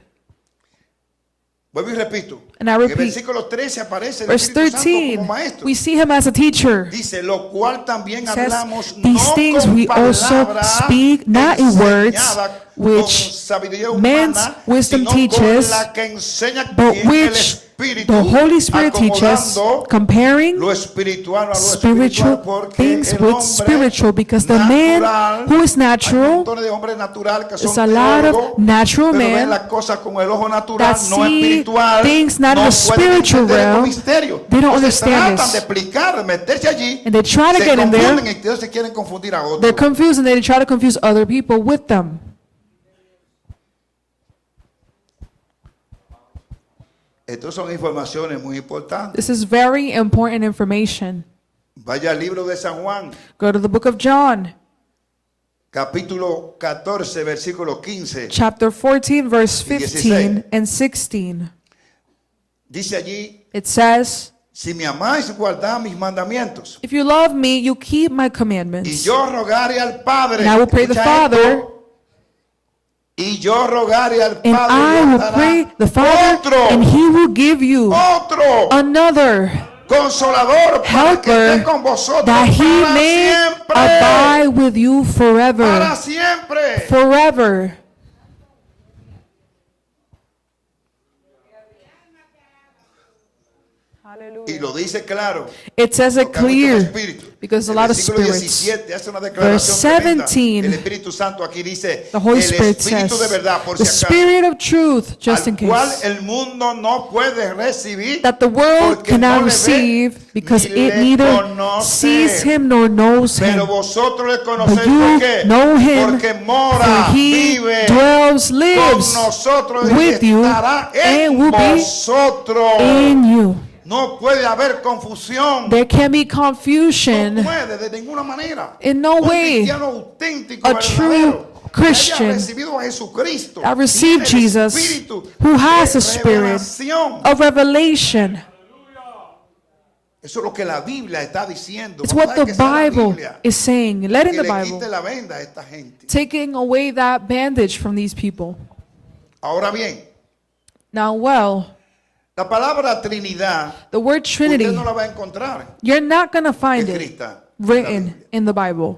S2: Vuelvo y repito.
S3: And I
S2: En el
S3: repeat.
S2: versículo 13 aparece el
S3: Verse
S2: Espíritu Santo
S3: 13,
S2: como maestro.
S3: we see him as a teacher.
S2: Dice, lo cual también
S3: Says,
S2: hablamos
S3: these
S2: no
S3: things
S2: con
S3: we also
S2: palabra
S3: speak not in words
S2: enseñada
S3: which
S2: con sabiduría
S3: man's
S2: humana,
S3: wisdom
S2: sino
S3: teaches,
S2: con la que enseña
S3: but
S2: bien el
S3: which
S2: Espíritu,
S3: the Holy Spirit teaches,
S2: acomodando
S3: comparing
S2: lo espiritual a lo
S3: spiritual
S2: espiritual, porque
S3: things
S2: el
S3: with
S2: hombre
S3: spiritual, because the man
S2: natural,
S3: who is
S2: hay
S3: natural,
S2: montones de hombres natural que son
S3: is a lot
S2: teólogos,
S3: of natural
S2: pero ven
S3: men
S2: las cosas con el ojo natural,
S3: that
S2: no
S3: see
S2: espiritual,
S3: things not
S2: no
S3: in the
S2: pueden
S3: spiritual
S2: entender estos
S3: realm.
S2: misterios.
S3: They don't
S2: Entonces
S3: understand
S2: tratan
S3: this.
S2: de explicar, de meterse allí,
S3: And they try to
S2: se
S3: get in there.
S2: confunden y entonces quieren confundir a
S3: They're
S2: otros.
S3: confused and they try to confuse other people with them.
S2: Estas son informaciones muy importantes.
S3: This is very important information.
S2: Vaya al libro de San Juan,
S3: Go to the book of John,
S2: capítulo 14, versículo 15.
S3: chapter 14, verse
S2: Y
S3: 15 and 16.
S2: Dice allí,
S3: It says,
S2: si me amáis, guardad mis mandamientos.
S3: if you love me, you keep my
S2: Y
S3: commandments.
S2: yo rogaré al Padre.
S3: And I will pray the
S2: Escucha
S3: Father,
S2: esto. Y yo rogaré al
S3: and
S2: Padre.
S3: I
S2: y
S3: will
S2: dará
S3: pray the Father,
S2: otro,
S3: and he will give you
S2: otro
S3: another
S2: consolador para que
S3: helper,
S2: esté con vosotros
S3: that he
S2: para
S3: may
S2: siempre.
S3: abide with you
S2: Para
S3: forever.
S2: siempre.
S3: Forever.
S2: Y lo dice claro.
S3: It says it
S2: Porque hay muchos
S3: clear
S2: espíritus.
S3: because a
S2: El
S3: lot of
S2: versículo
S3: spirits.
S2: 17 hace una
S3: Verse
S2: declaración tremenda.
S3: 17,
S2: El Espíritu Santo aquí dice,
S3: The Holy
S2: el
S3: Spirit
S2: Espíritu
S3: says,
S2: de verdad, por
S3: the
S2: si acaso,
S3: Spirit of truth, just in
S2: al cual
S3: case,
S2: el mundo no puede recibir,
S3: that the world
S2: porque no
S3: cannot
S2: le ve
S3: receive because
S2: ni
S3: it
S2: le
S3: neither
S2: conoce.
S3: sees him nor knows
S2: pero
S3: him.
S2: vosotros le conocéis.
S3: But you
S2: ¿Por qué?
S3: know him,
S2: Porque mora,
S3: for he
S2: vive
S3: dwells,
S2: con
S3: lives
S2: nosotros
S3: with
S2: y
S3: you
S2: estará en
S3: and will be
S2: vosotros.
S3: in you.
S2: No puede haber confusión.
S3: There can be
S2: No
S3: confusion
S2: puede de ninguna manera.
S3: in no
S2: Un
S3: way.
S2: cristiano auténtico,
S3: A
S2: verdadero,
S3: true Christian
S2: que haya recibido a Jesucristo,
S3: that received
S2: tiene el
S3: Jesus,
S2: espíritu
S3: who has
S2: de
S3: a spirit
S2: revelación.
S3: of revelation.
S2: Eso es lo que la Biblia está diciendo.
S3: It's
S2: Vamos a
S3: what
S2: ver
S3: the
S2: que sea la
S3: Bible
S2: Biblia
S3: is saying. Let in
S2: que
S3: the
S2: le
S3: Bible,
S2: quite la venda a esta gente.
S3: taking away that bandage from these people.
S2: Ahora bien,
S3: Now, well,
S2: la palabra Trinidad
S3: the word Trinity,
S2: usted no la va a encontrar
S3: you're not going to find it
S2: escrita en la
S3: written
S2: Biblia.
S3: in the Bible.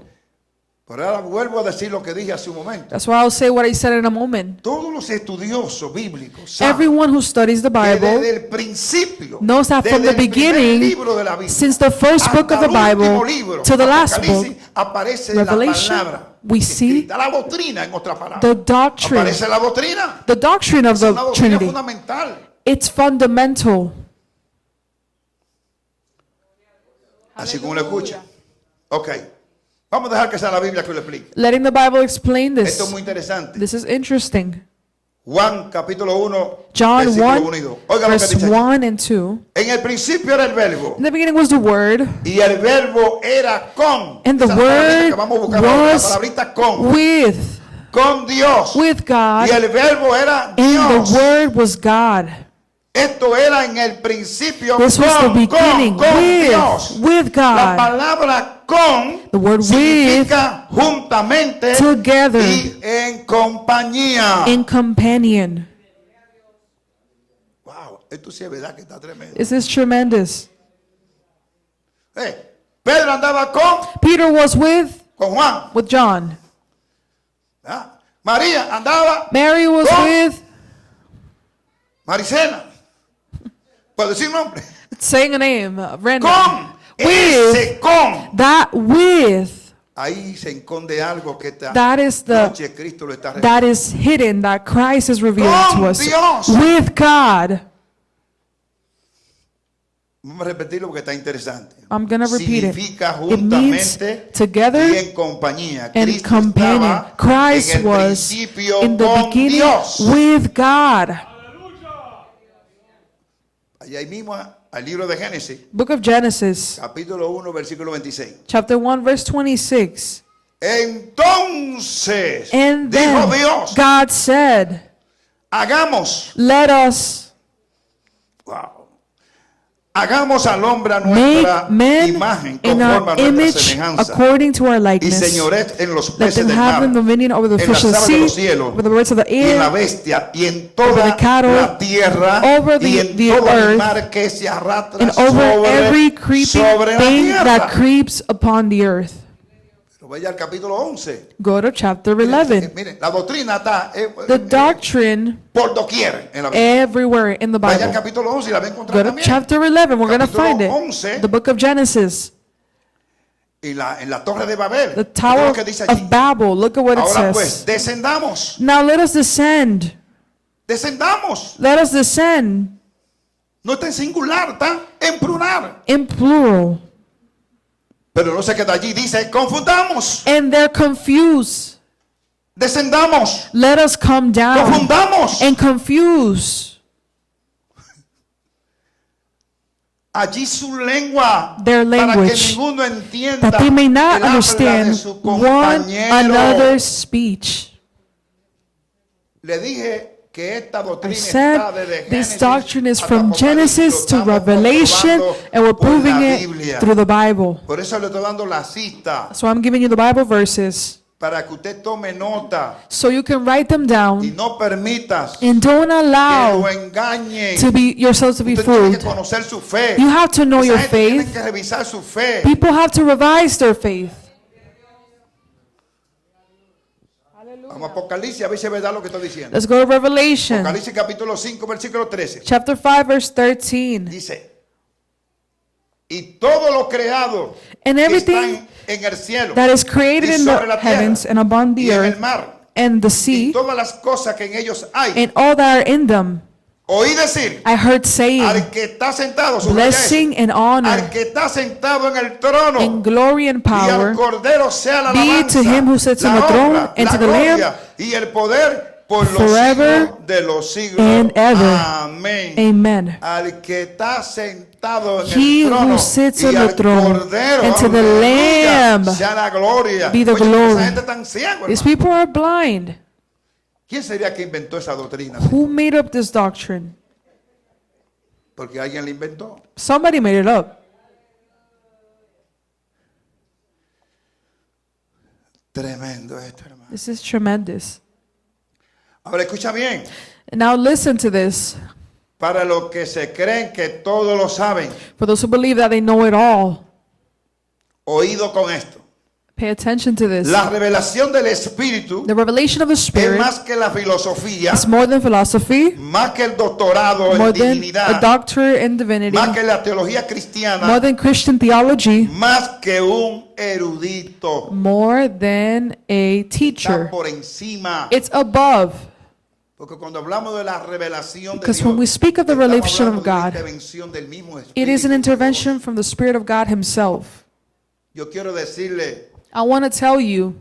S2: Pero ahora vuelvo a decir lo que dije hace un momento.
S3: That's why I'll say what I said in a moment.
S2: Todos los estudiosos bíblicos saben
S3: Everyone who studies the
S2: que
S3: Bible
S2: desde el principio,
S3: knows that from
S2: desde
S3: the
S2: el primer
S3: beginning,
S2: libro de la Biblia,
S3: since the first book of
S2: hasta
S3: the
S2: el último
S3: Bible
S2: libro,
S3: to the last book,
S2: Apocalipsis, aparece la
S3: Revelation,
S2: palabra
S3: we see
S2: escrita, la doctrina en otras palabras.
S3: the doctrine,
S2: Aparece la doctrina.
S3: the doctrine of
S2: Es una
S3: the
S2: doctrina
S3: Trinity.
S2: fundamental.
S3: It's fundamental.
S2: Así como lo escucha. Ok. Vamos a dejar que sea la Biblia que lo explique.
S3: Letting the Bible explain
S2: Esto es
S3: this.
S2: muy interesante.
S3: This is interesting.
S2: Juan capítulo 1,
S3: John
S2: versículo 1 y
S3: 1,
S2: 2. Oiga lo que
S3: verse
S2: dice aquí.
S3: 1 and 2.
S2: En el principio era el verbo.
S3: In the beginning was the Word,
S2: Y el verbo era con.
S3: and the
S2: Esa es la palabrita que
S3: Word
S2: vamos a buscar ahora, la
S3: was
S2: palabrita con.
S3: with
S2: Dios.
S3: God,
S2: Y el verbo era
S3: and
S2: Dios.
S3: the Word was God.
S2: Esto era en el principio
S3: This was the
S2: con
S3: beginning
S2: Dios.
S3: with
S2: La
S3: God.
S2: palabra con
S3: The word
S2: significa juntamente
S3: together,
S2: y en compañía.
S3: in companion.
S2: Wow, esto sí es verdad que está tremendo.
S3: This is tremendous.
S2: Pedro andaba
S3: Peter was with
S2: con Juan.
S3: John.
S2: ¿Ah? María andaba
S3: Mary was
S2: Con-
S3: with,
S2: Maricena. ¿Puedo decir nombre?
S3: saying a name, random.
S2: Con.
S3: With,
S2: Ese con.
S3: that with,
S2: Ahí se esconde algo que esta
S3: that is
S2: noche Cristo lo está revelando.
S3: that is hidden, that Christ is revealing
S2: Con
S3: to us.
S2: Dios.
S3: With God.
S2: Vamos a repetirlo porque está interesante.
S3: I'm going to repeat it.
S2: Significa
S3: It means
S2: juntamente
S3: together
S2: y en compañía.
S3: and
S2: Cristo
S3: companion.
S2: estaba
S3: Christ
S2: en el
S3: was
S2: principio
S3: in the
S2: con
S3: beginning
S2: Dios.
S3: with God.
S2: Allá mismo al libro de Génesis,
S3: Book of Genesis,
S2: capítulo 1, versículo 26.
S3: chapter 1, verse 26.
S2: Entonces
S3: And
S2: dijo
S3: then
S2: Dios,
S3: God said,
S2: hagamos,
S3: let us
S2: hagamos al hombre a
S3: make
S2: nuestra
S3: men
S2: imagen,
S3: in
S2: conforme a
S3: our
S2: nuestra
S3: image
S2: semejanza,
S3: according to our
S2: y
S3: likeness.
S2: señoret en los
S3: Let
S2: peces
S3: them
S2: del
S3: have
S2: mar,
S3: dominion over the
S2: en
S3: fish
S2: las
S3: of the
S2: aves de los
S3: sea,
S2: cielos,
S3: over the birds of the
S2: y en la
S3: air,
S2: bestia, y en
S3: over
S2: toda
S3: the cattle,
S2: la tierra,
S3: over
S2: y en
S3: the
S2: todo
S3: earth,
S2: animal que se arrastra
S3: and over every
S2: sobre
S3: creeping
S2: la
S3: thing that
S2: tierra.
S3: creeps upon the earth.
S2: Pero vaya al capítulo 11.
S3: Go to chapter 11.
S2: Miren, la doctrina está
S3: The doctrine
S2: por doquier en la Biblia.
S3: everywhere in the
S2: Vaya al
S3: Bible.
S2: capítulo 11 y la va a encontrar
S3: Go to
S2: también.
S3: chapter 11. We're going to
S2: Capítulo
S3: find it.
S2: 11.
S3: The book of Genesis.
S2: Y en la torre de Babel.
S3: The
S2: Mira
S3: Tower
S2: lo que dice allí.
S3: of Babel. Look at what it
S2: Ahora pues,
S3: says.
S2: descendamos.
S3: Now let us descend.
S2: Descendamos.
S3: Let us descend
S2: No está en singular, está en plural.
S3: in plural.
S2: Pero no se queda allí. Dice, confundamos.
S3: And they're confused.
S2: Descendamos.
S3: Let us come down
S2: Confundamos.
S3: and confuse
S2: Allí su lengua.
S3: their
S2: Para que
S3: language,
S2: ninguno entienda.
S3: that they may not
S2: el habla de
S3: understand
S2: su
S3: one
S2: compañero.
S3: another's speech.
S2: Le dije que esta
S3: I
S2: doctrina
S3: said
S2: está desde
S3: this
S2: Génesis
S3: doctrine is
S2: hasta
S3: from
S2: Apocalipsis.
S3: Genesis to
S2: Lo estamos
S3: Revelation,
S2: comprobando
S3: and we're
S2: por
S3: proving
S2: la
S3: it
S2: Biblia.
S3: through the Bible.
S2: Por eso le estoy dando la cita
S3: So I'm giving you the Bible verses
S2: para que usted tome nota
S3: so you can write them
S2: y
S3: down
S2: no permitas
S3: and don't
S2: que lo
S3: allow
S2: engañen.
S3: to be yourselves to be
S2: Usted tiene que
S3: fooled.
S2: conocer su fe.
S3: You have to know
S2: Esa
S3: your
S2: gente tiene
S3: faith.
S2: que revisar su fe.
S3: People have to revise their faith.
S2: Vamos a Apocalipsis a ver si es verdad lo que estoy diciendo.
S3: Let's go to Revelation,
S2: Apocalipsis capítulo 5 versículo 13.
S3: chapter 5, verse 13.
S2: Dice, y todo lo creado
S3: And
S2: que está
S3: everything
S2: en el cielo
S3: that is created
S2: y
S3: in
S2: sobre
S3: the
S2: la tierra
S3: heavens and upon the
S2: y en el
S3: earth
S2: mar
S3: and the
S2: y
S3: sea
S2: todas las cosas que en ellos hay.
S3: and all that are in them,
S2: Oí decir,
S3: I heard saying,
S2: al que está sentado, subraya eso,
S3: blessing and honor
S2: al que está sentado en el trono
S3: and glory and
S2: y al
S3: power
S2: Cordero sea la
S3: be
S2: alabanza,
S3: to him who sits on
S2: la
S3: the throne
S2: honra,
S3: and
S2: la
S3: to the
S2: gloria
S3: Lamb
S2: y el poder por los
S3: forever
S2: siglos de los siglos.
S3: and ever.
S2: Amén.
S3: Amen.
S2: Al que está sentado en
S3: He
S2: el trono
S3: who sits
S2: y
S3: on the
S2: al
S3: throne
S2: Cordero,
S3: and to the
S2: aleluya,
S3: Lamb
S2: sea la gloria.
S3: be the
S2: Oye,
S3: glory.
S2: esa gente tan ciego,
S3: These
S2: hermano.
S3: people are blind.
S2: ¿Quién sería que inventó esa doctrina?
S3: Who made up this doctrine?
S2: Porque alguien la inventó.
S3: Somebody made it up.
S2: Tremendo esto, hermano.
S3: This is tremendous.
S2: Ahora escucha bien.
S3: Now listen to this.
S2: Para los que se creen que todo lo saben,
S3: For those who believe that they know it all,
S2: oído con esto.
S3: Pay attention to this.
S2: La revelación del Espíritu
S3: The revelation of the
S2: es
S3: Spirit
S2: más que la filosofía,
S3: is more than philosophy,
S2: más que el doctorado
S3: more
S2: en
S3: than a
S2: divinidad,
S3: doctorate in divinity,
S2: más que la teología
S3: more
S2: cristiana,
S3: than Christian theology,
S2: más que un erudito.
S3: more than a
S2: Está
S3: teacher.
S2: por encima.
S3: It's above.
S2: Porque cuando hablamos de la revelación de
S3: Because
S2: Dios,
S3: when we speak of the
S2: estamos
S3: revelation
S2: hablando
S3: of
S2: de una
S3: God,
S2: intervención del mismo
S3: it is an
S2: Espíritu.
S3: intervention from the Spirit of God Himself.
S2: Yo quiero decirle,
S3: I want to tell you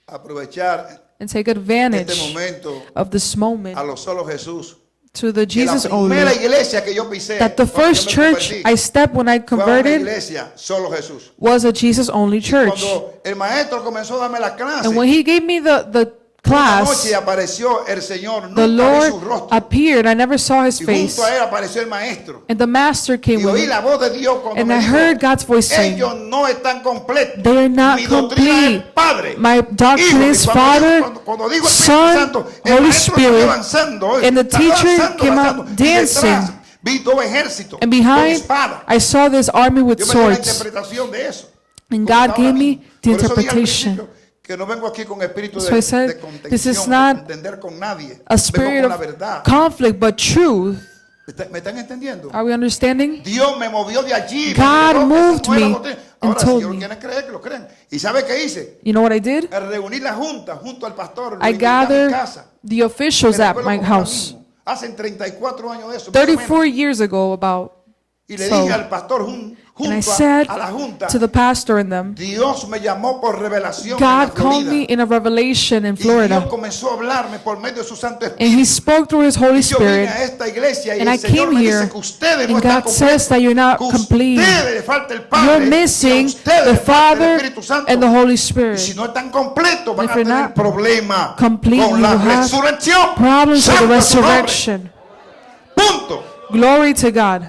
S2: aprovechar
S3: and take
S2: este
S3: advantage
S2: momento
S3: of this moment
S2: a lo solo Jesús.
S3: to the
S2: Que la
S3: Jesus
S2: primera
S3: only.
S2: iglesia que yo pisé,
S3: That the
S2: cuando yo
S3: first
S2: me
S3: church
S2: convertí,
S3: I stepped when I
S2: fue a una
S3: converted
S2: iglesia solo Jesús.
S3: was a Jesus only church.
S2: Cuando el maestro comenzó a darme la clase,
S3: And when he gave me the
S2: una
S3: class,
S2: noche apareció el Señor,
S3: the
S2: nunca vi su
S3: Lord
S2: rostro.
S3: appeared. I never saw his
S2: Y
S3: face.
S2: junto a él apareció el maestro.
S3: And the master came
S2: Y
S3: with
S2: oí
S3: me.
S2: la voz de Dios cuando
S3: And
S2: me
S3: I
S2: dijo,
S3: heard God's voice saying,
S2: ellos no están completos.
S3: they are not
S2: Mi doctrina es
S3: complete.
S2: Padre,
S3: My doctrine
S2: Hijo.
S3: is
S2: Y cuando
S3: Father,
S2: digo- cuando digo Espíritu
S3: Son,
S2: Santo, el
S3: Holy
S2: maestro salió
S3: Spirit,
S2: avanzando,
S3: and the
S2: salió
S3: teacher
S2: avanzando,
S3: came
S2: avanzando.
S3: out
S2: Y detrás
S3: dancing.
S2: vi dos ejércitos
S3: And
S2: con
S3: behind,
S2: espada.
S3: I saw this army with
S2: Yo me dio la
S3: swords.
S2: interpretación de eso.
S3: And
S2: Como
S3: God
S2: estaba
S3: gave
S2: ahora
S3: me
S2: mismo.
S3: the
S2: Por eso dije al
S3: interpretation.
S2: principio que no vengo aquí con espíritu
S3: So I said,
S2: de
S3: this is
S2: contención,
S3: not
S2: de contender con nadie.
S3: a spirit
S2: Vengo con la
S3: of
S2: verdad.
S3: conflict, but truth.
S2: ¿Me están entendiendo?
S3: Are we understanding?
S2: Dios me movió de allí.
S3: God
S2: me
S3: moved
S2: moved
S3: me and
S2: Ahora, si
S3: told
S2: ellos
S3: me.
S2: quieren creer, que lo crean. ¿Y sabe qué hice?
S3: You know what I did?
S2: Reuní la junta junto al pastor. lo
S3: I
S2: invité a mi
S3: gathered
S2: casa.
S3: the officials
S2: Me
S3: at
S2: recuerdo
S3: my
S2: como ahora
S3: house.
S2: mismo. Hacen 34 años de eso. más o
S3: 34
S2: menos.
S3: years ago, about.
S2: Y le
S3: So,
S2: dije al pastor
S3: And I
S2: junto
S3: said
S2: a la junta,
S3: to the pastor and them,
S2: Dios me llamó por revelación en la
S3: God called
S2: Florida.
S3: me in a revelation in
S2: Y Dios
S3: Florida.
S2: comenzó a hablarme por medio de su Santo
S3: And
S2: Espíritu.
S3: He spoke through His Holy
S2: Y yo vine
S3: Spirit.
S2: a esta iglesia y
S3: And
S2: el
S3: I
S2: Señor
S3: came
S2: me
S3: here,
S2: dice que ustedes no
S3: and
S2: están
S3: God says that you're not
S2: completos. Que
S3: complete.
S2: ustedes le falta el Padre.
S3: You're
S2: y a
S3: missing
S2: ustedes
S3: the
S2: le falta el
S3: Father
S2: Espíritu Santo.
S3: and the Holy
S2: Y
S3: Spirit.
S2: si no están completos van
S3: If
S2: a
S3: you're
S2: tener
S3: not
S2: problemas
S3: complete,
S2: con
S3: you
S2: la
S3: have
S2: resurrección.
S3: Problems with the
S2: Santo es su nombre.
S3: resurrection.
S2: Punto.
S3: Glory to God.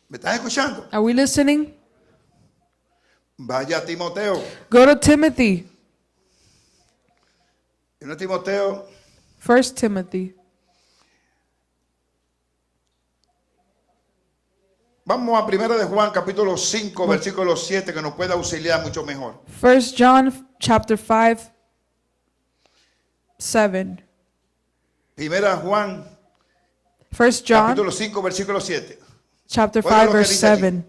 S2: ¿Me están escuchando?
S3: Are we listening?
S2: Vaya a Timoteo.
S3: Go to Timothy.
S2: En el Timoteo,
S3: 1 Timothy.
S2: vamos a 1 de Juan, capítulo 5, versículo 7, que nos puede auxiliar mucho mejor.
S3: 1 John chapter 5, 7.
S2: 1 Juan,
S3: 1 John
S2: capítulo 5, versículo 7.
S3: chapter
S2: Oiga
S3: 5,
S2: lo que
S3: verse
S2: dice allí.
S3: 7.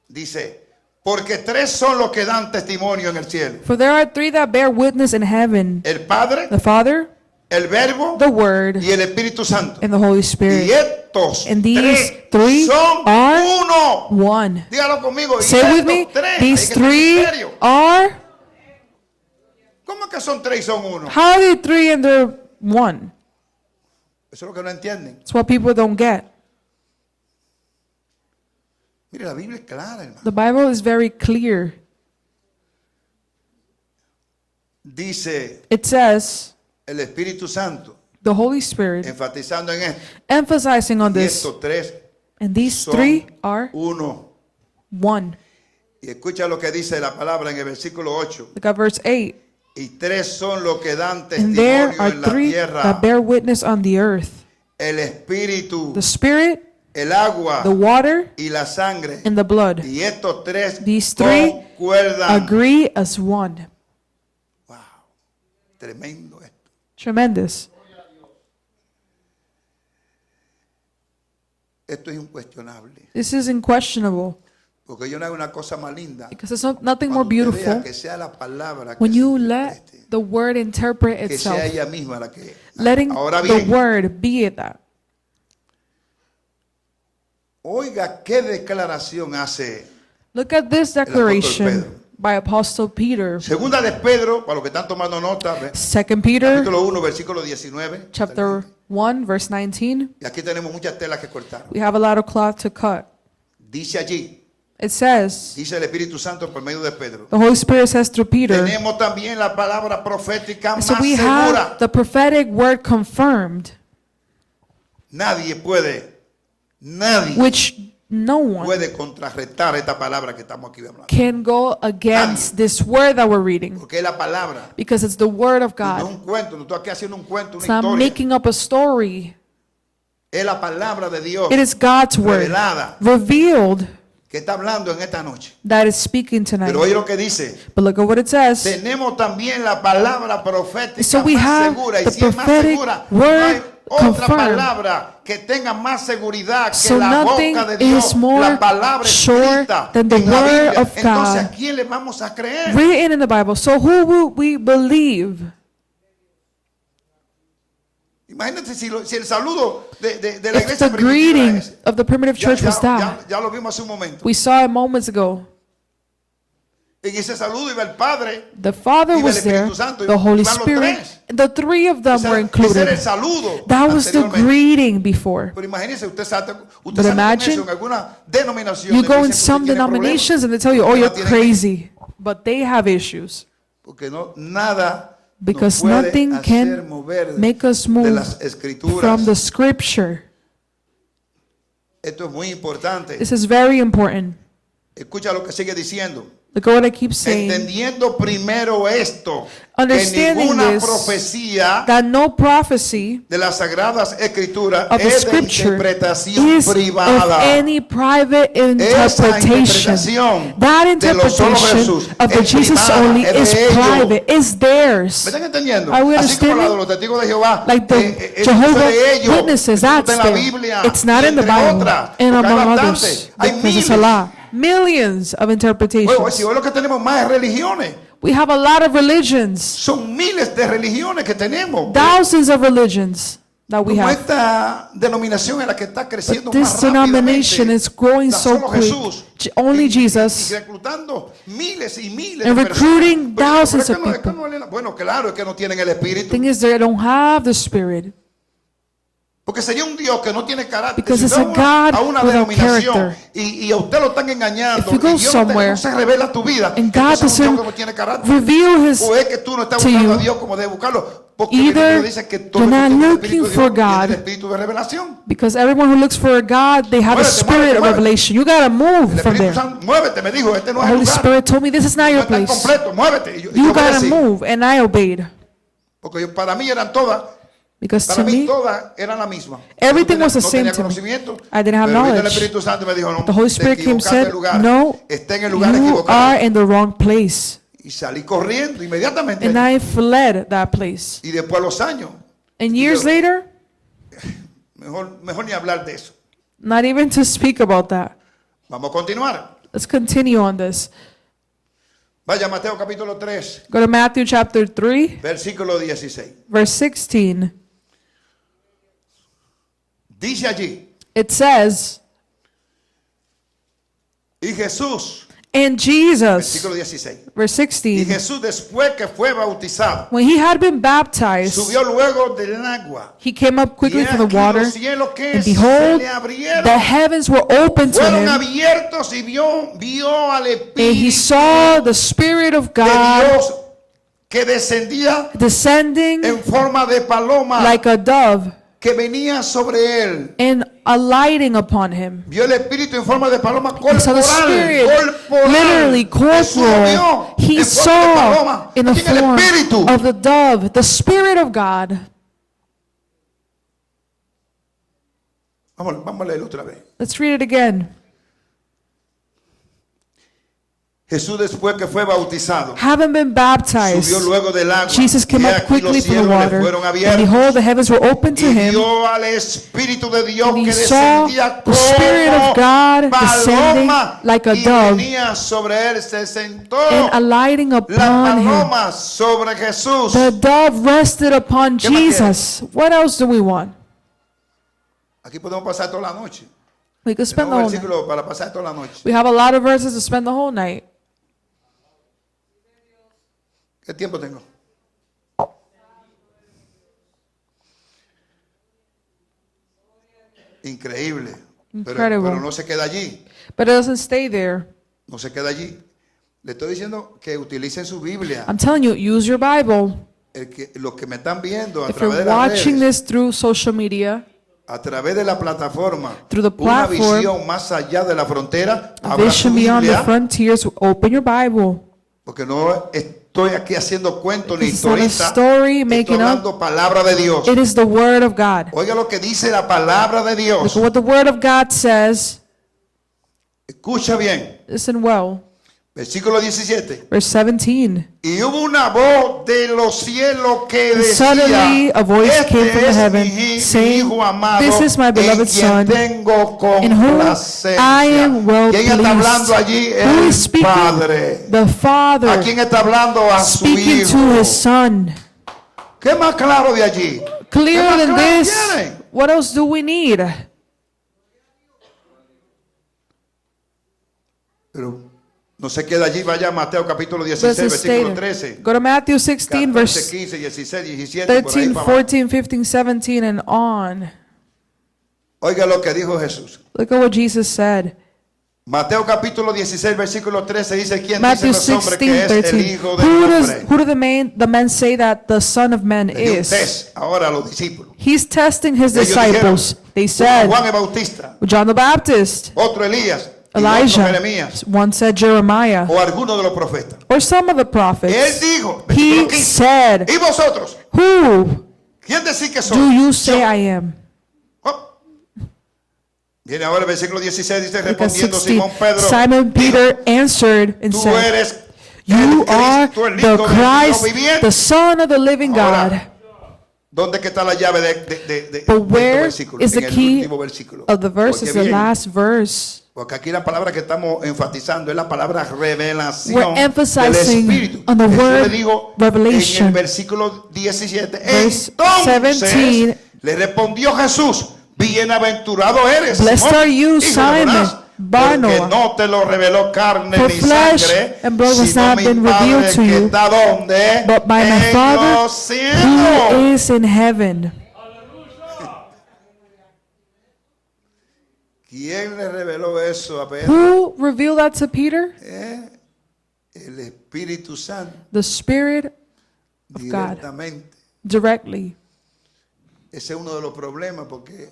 S2: Dice, porque tres son los que dan testimonio en el cielo.
S3: For there are three that bear witness in heaven,
S2: El Padre,
S3: the Father,
S2: el Verbo
S3: the Word,
S2: y el Espíritu Santo.
S3: and the Holy
S2: Y
S3: Spirit.
S2: estos
S3: And these three
S2: son
S3: are
S2: uno.
S3: One.
S2: Dígalo conmigo. Y
S3: Say with me,
S2: estos tres,
S3: these
S2: hay que estar
S3: three
S2: en serio.
S3: are,
S2: ¿Cómo que son tres y son uno?
S3: how are they three and they're one?
S2: Eso es lo que no entienden.
S3: It's what people don't get.
S2: Mire, la Biblia es clara, hermano.
S3: The Bible is very clear.
S2: Dice
S3: It says,
S2: el Espíritu Santo,
S3: the Holy Spirit,
S2: enfatizando en esto.
S3: emphasizing on
S2: Y
S3: this,
S2: estos tres
S3: and these
S2: son
S3: three are
S2: uno.
S3: one.
S2: Y escucha lo que dice la palabra en el versículo 8.
S3: Look at verse 8.
S2: Y tres son los que dan
S3: And there
S2: testimonio
S3: are
S2: en la
S3: three
S2: tierra.
S3: that bear witness on the earth,
S2: El Espíritu,
S3: the Spirit,
S2: el agua
S3: the water,
S2: y la sangre.
S3: and the blood.
S2: Y estos tres
S3: These three
S2: concuerdan.
S3: agree as one.
S2: Wow, tremendo esto.
S3: Tremendous.
S2: Esto es incuestionable.
S3: This is unquestionable
S2: Porque yo no hay una cosa más linda.
S3: because there's nothing more
S2: Cuando usted vea
S3: beautiful
S2: que sea la palabra
S3: when
S2: que
S3: you
S2: se
S3: let
S2: manifeste,
S3: the word interpret
S2: que sea
S3: itself,
S2: ella misma la que.
S3: letting
S2: Ahora
S3: the
S2: bien,
S3: word be that.
S2: oiga qué declaración hace
S3: Look at this
S2: apóstol
S3: declaration
S2: Pedro.
S3: by Apostle Peter.
S2: Segunda de Pedro, para los que están tomando nota,
S3: 2 Peter
S2: capítulo 1, versículo 19.
S3: chapter 1 verse 19.
S2: Y aquí tenemos muchas telas que cortar.
S3: We have a lot of cloth to cut.
S2: Dice allí,
S3: It says,
S2: dice el Espíritu Santo por medio de Pedro.
S3: the Holy Spirit says through Peter,
S2: Tenemos también la palabra profética más
S3: so we
S2: segura.
S3: have the prophetic word confirmed,
S2: Nadie
S3: which no one
S2: puede contrarrestar esta palabra que estamos aquí hablando.
S3: can go against this word that we're reading,
S2: Porque es la palabra.
S3: because it's the word of
S2: No es
S3: God.
S2: un cuento, no estoy aquí haciendo un cuento,
S3: It's
S2: una
S3: not
S2: historia.
S3: making up a story.
S2: Es la palabra de Dios
S3: It is God's word
S2: revelada
S3: revealed
S2: que está hablando en esta noche.
S3: that is speaking tonight.
S2: Pero oye lo que dice.
S3: But look at what it says.
S2: Tenemos también la palabra profética
S3: So we
S2: más
S3: have
S2: segura. Y
S3: the
S2: si es más
S3: prophetic
S2: segura, no
S3: word
S2: hay otra
S3: confirmed.
S2: palabra que tenga más seguridad que
S3: So
S2: la
S3: nothing
S2: boca de Dios,
S3: is more
S2: la palabra
S3: sure
S2: escrita
S3: than the
S2: en la
S3: word
S2: Biblia.
S3: of
S2: Entonces,
S3: God.
S2: ¿a quién le vamos a creer?
S3: Written in the Bible. So who will we believe?
S2: Imagínate si el saludo de la
S3: If
S2: iglesia
S3: the
S2: primitiva
S3: greeting
S2: es.
S3: of the primitive church was that.
S2: Ya lo vimos hace un momento.
S3: We saw it moments ago.
S2: En ese saludo iba el Padre.
S3: The Father
S2: Iba el
S3: was there,
S2: Espíritu Santo,
S3: the Holy
S2: iban los
S3: Spirit,
S2: tres.
S3: and the three of them were
S2: Ese era el
S3: included.
S2: saludo.
S3: That was the
S2: anteriormente.
S3: greeting before.
S2: Pero imagínese, usted sale con
S3: imagine
S2: eso en alguna denominación.
S3: You
S2: y
S3: go
S2: dicen
S3: in
S2: que
S3: some
S2: usted tiene problemas.
S3: denominations and they tell you, oh,
S2: Porque
S3: you're
S2: no tienen-
S3: crazy. But they have issues.
S2: Porque no, nada
S3: Because
S2: nos puede
S3: nothing
S2: hacer
S3: can
S2: mover
S3: make us
S2: de
S3: move
S2: las escrituras.
S3: from the scripture.
S2: Esto es muy importante.
S3: This is very important.
S2: Escucha lo que sigue diciendo.
S3: Look at what I keep saying.
S2: Entendiendo primero esto, que
S3: Understanding
S2: ninguna
S3: this,
S2: profecía
S3: That no prophecy
S2: de las sagradas escrituras
S3: of the
S2: es de
S3: scripture
S2: interpretación
S3: is of
S2: privada.
S3: any private
S2: Esa
S3: interpretation.
S2: interpretación
S3: That
S2: de los solo
S3: interpretation
S2: Jesús
S3: of the
S2: es
S3: Jesus
S2: privada,
S3: only
S2: es de
S3: is
S2: ellos.
S3: private, is
S2: ¿Me
S3: theirs.
S2: están entendiendo?
S3: Are we
S2: Así como la de
S3: understanding?
S2: los testigos de Jehová,
S3: Like the
S2: eso
S3: Jehovah
S2: es de ellos.
S3: Witnesses,
S2: Eso no
S3: that's
S2: está en la
S3: there.
S2: Biblia.
S3: It's not
S2: Y
S3: in the
S2: entre
S3: Bible.
S2: otras,
S3: And
S2: porque hay
S3: among
S2: bastantes,
S3: others,
S2: hay
S3: because it's a
S2: miles.
S3: lot. Millions of
S2: Oye,
S3: interpretations.
S2: si hoy lo que tenemos más es religiones.
S3: We have a lot of religions,
S2: Son miles de religiones que tenemos.
S3: thousands of religions that we
S2: Como
S3: have.
S2: esta denominación es la que está creciendo
S3: But
S2: más
S3: this denomination
S2: rápidamente.
S3: is growing
S2: Está
S3: so
S2: solo
S3: quick.
S2: Jesús.
S3: Only
S2: Y
S3: Jesus.
S2: reclutando miles y miles
S3: And
S2: de
S3: recruiting
S2: personas.
S3: thousands
S2: Pero
S3: of
S2: es que
S3: people.
S2: bueno, claro, es que no tienen el espíritu.
S3: Thing is, they don't have the Spirit.
S2: Porque sería un Dios que no tiene carácter.
S3: Because
S2: Si
S3: it's
S2: usted
S3: a
S2: va
S3: God
S2: a una
S3: without
S2: denominación
S3: character.
S2: y a usted lo están engañando,
S3: If you go
S2: y Dios
S3: somewhere
S2: no se revela a tu vida,
S3: And God
S2: entonces es un Dios
S3: doesn't
S2: que no tiene carácter.
S3: reveal His
S2: O es que tú no estás
S3: to
S2: buscando a
S3: you.
S2: Dios como debes buscarlo. Porque la
S3: Either
S2: Biblia dice que todo
S3: you're
S2: el que
S3: not
S2: tiene el
S3: looking
S2: espíritu de
S3: for
S2: Dios tiene
S3: God.
S2: el espíritu de revelación.
S3: Because everyone who looks for a God, they have a
S2: Muévete,
S3: spirit
S2: muévete,
S3: of
S2: muévete.
S3: revelation. You gotta move
S2: El
S3: from
S2: Espíritu
S3: there.
S2: Santo, muévete, me dijo, este no
S3: The
S2: es el
S3: Holy
S2: lugar.
S3: Spirit told me this is not
S2: No
S3: your
S2: está
S3: place.
S2: completo, muévete. Y yo
S3: You gotta
S2: obedecí.
S3: move, and I obeyed.
S2: Porque para mí eran todas,
S3: Because
S2: para
S3: to
S2: mí
S3: me,
S2: todas eran la misma.
S3: everything was the
S2: no
S3: same
S2: tenía
S3: to me.
S2: conocimiento.
S3: I didn't have
S2: pero vino el
S3: knowledge.
S2: Espíritu Santo y me dijo, no,
S3: The Holy
S2: te
S3: Spirit came and
S2: equivocaste de
S3: said,
S2: lugar.
S3: no,
S2: Está en el lugar
S3: you
S2: equivocado.
S3: are in the wrong place.
S2: Y salí corriendo inmediatamente.
S3: And I fled that place.
S2: Y después a los años,
S3: And years
S2: Yo-
S3: later,
S2: mejor ni hablar de eso.
S3: not even to speak about that.
S2: Vamos a continuar.
S3: Let's continue on this.
S2: Vaya Mateo capítulo 3,
S3: Go to Matthew chapter 3,
S2: versículo 16.
S3: verse 16.
S2: Dice allí,
S3: It says,
S2: y Jesús,
S3: and Jesus,
S2: versículo 16.
S3: verse
S2: Y
S3: 16,
S2: Jesús después que fue bautizado,
S3: when he had been baptized,
S2: subió luego del agua.
S3: he came up quickly
S2: Y
S3: from the
S2: aquí
S3: water,
S2: los cielos que
S3: and
S2: se
S3: behold,
S2: le abrieron,
S3: the heavens were opened to
S2: fueron
S3: him,
S2: abiertos y vio al
S3: and he
S2: Espíritu
S3: saw the Spirit of
S2: de
S3: God
S2: Dios que descendía
S3: descending
S2: en forma de paloma
S3: like a dove
S2: que venía sobre él.
S3: and alighting upon him.
S2: Vio el Espíritu en forma de paloma
S3: He saw the Spirit,
S2: corporal.
S3: literally
S2: Jesús lo
S3: corporal.
S2: vio
S3: He
S2: en forma de
S3: saw
S2: paloma.
S3: in the
S2: Aquí en el Espíritu.
S3: form of the dove, the Spirit of God.
S2: Vamos a leerlo otra vez.
S3: Let's read it again.
S2: Jesús después que fue bautizado,
S3: Having been baptized,
S2: subió luego del agua.
S3: Jesus came
S2: y
S3: up
S2: aquí
S3: quickly
S2: los
S3: from the
S2: cielos le
S3: water,
S2: fueron
S3: and
S2: abiertos.
S3: behold, the heavens were opened to
S2: Y
S3: him,
S2: vio al Espíritu de Dios
S3: and he
S2: que
S3: saw
S2: descendía
S3: the Spirit of God
S2: como
S3: descending
S2: paloma
S3: like a
S2: y
S3: dove
S2: venía sobre él, se sentó.
S3: and alighting
S2: La
S3: upon him.
S2: paloma sobre Jesús.
S3: The dove rested upon
S2: ¿Qué más
S3: Jesus. What else do we want?
S2: Aquí podemos pasar toda la noche.
S3: We could spend the
S2: Tenemos
S3: whole night.
S2: versículos para pasar toda la noche.
S3: We have a lot of verses to spend the whole night.
S2: ¿Qué tiempo tengo? Increíble.
S3: Incredible.
S2: Pero no se queda allí.
S3: But it doesn't stay there.
S2: No se queda allí. Le estoy diciendo que utilicen su Biblia.
S3: I'm telling you, use your Bible.
S2: Los que me están viendo a
S3: If
S2: través de
S3: you're
S2: las
S3: watching
S2: redes,
S3: this through social media,
S2: a través de la plataforma,
S3: through the
S2: una
S3: platform,
S2: visión más allá de la frontera,
S3: a
S2: abra su
S3: vision beyond the
S2: Biblia,
S3: frontiers, open your Bible.
S2: porque no estoy aquí haciendo cuento ni
S3: It's not a
S2: historita.
S3: story
S2: Estoy
S3: making up.
S2: hablando palabra de Dios.
S3: It is the word of God.
S2: Oiga lo que dice la palabra de
S3: Look
S2: Dios.
S3: at what the word of God says.
S2: Escucha bien.
S3: Listen well.
S2: Versículo 17.
S3: Verse 17.
S2: Y hubo una voz de los cielos que
S3: And
S2: decía,
S3: suddenly a voice
S2: este
S3: came from the
S2: es
S3: heaven,
S2: mi
S3: saying,
S2: hijo amado,
S3: "This is my
S2: en
S3: beloved
S2: quien
S3: Son,
S2: tengo
S3: in whom
S2: complacencia".
S3: I am well
S2: ¿Quién está hablando allí?
S3: pleased. Who
S2: El
S3: is speaking?
S2: Padre.
S3: The
S2: ¿A
S3: Father
S2: quién está hablando? A su
S3: speaking to
S2: hijo.
S3: his Son.
S2: ¿Qué más claro de allí?
S3: Clearer
S2: ¿Qué
S3: than
S2: más claro
S3: this,
S2: tiene?
S3: what else do we need?
S2: Pero no se queda allí, vaya a Mateo capítulo
S3: But
S2: 16,
S3: it's
S2: versículo
S3: stated.
S2: 13.
S3: Go to Matthew 16,
S2: 14,
S3: verse
S2: 15, 16, 17, por ahí
S3: 13,
S2: para abajo.
S3: 14, 15, 17, and on.
S2: Oiga lo que dijo Jesús.
S3: Look at what Jesus said.
S2: Mateo capítulo 16, versículo 13 dice, ¿quién
S3: Matthew
S2: dicen los hombres
S3: 16,
S2: que es el
S3: 13.
S2: Hijo del Hombre?
S3: Who do the men say that the Son of Man
S2: Le dio un
S3: is?
S2: test ahora a los discípulos.
S3: He's testing his
S2: Ellos
S3: disciples.
S2: dijeron,
S3: They
S2: uno
S3: said,
S2: Juan el Bautista,
S3: John the Baptist,
S2: otro Elías, y otro
S3: Elijah.
S2: Jeremías,
S3: One said Jeremiah,
S2: o alguno de los profetas.
S3: or some of the
S2: Él
S3: prophets.
S2: dijo, versículo
S3: He
S2: 15,
S3: said,
S2: ¿y vosotros?
S3: who
S2: ¿Quién decís que
S3: do
S2: soy?
S3: you say
S2: Yo.
S3: I am?
S2: Oh. Viene ahora el versículo 16, dice,
S3: Look at
S2: respondiendo
S3: 16.
S2: Simón Pedro,
S3: Simon
S2: dijo,
S3: Peter answered and
S2: tú
S3: said,
S2: eres
S3: you
S2: el
S3: are
S2: Cristo, el
S3: the
S2: Hijo del Dios
S3: Christ,
S2: viviente.
S3: the Son of the living God.
S2: Ahora, ¿dónde que está la llave de
S3: But
S2: este
S3: where
S2: versículo?
S3: is the
S2: En el
S3: key
S2: último versículo.
S3: of the verse? Is
S2: Porque
S3: the
S2: bien,
S3: last verse.
S2: porque aquí la palabra que estamos enfatizando es la palabra revelación
S3: We're
S2: del
S3: emphasizing
S2: Espíritu.
S3: on the
S2: Jesús
S3: word
S2: le dijo
S3: revelation.
S2: en el versículo 17,
S3: Verse
S2: entonces
S3: 17,
S2: le respondió Jesús, bienaventurado eres,
S3: Blessed
S2: Simón,
S3: are you,
S2: hijo de
S3: Simon,
S2: Jonás,
S3: Barnabas,
S2: porque no te lo reveló carne
S3: for
S2: ni
S3: flesh
S2: sangre,
S3: and blood has
S2: sino
S3: not
S2: mi
S3: been
S2: Padre
S3: revealed to
S2: que
S3: you,
S2: está donde,
S3: but by my
S2: en
S3: Father
S2: los cielos.
S3: who is in heaven.
S2: ¿Quién le reveló eso a Pedro?
S3: Who revealed that to Peter?
S2: El Espíritu Santo,
S3: The Spirit of God,
S2: directamente.
S3: directly.
S2: Ese es uno de los problemas porque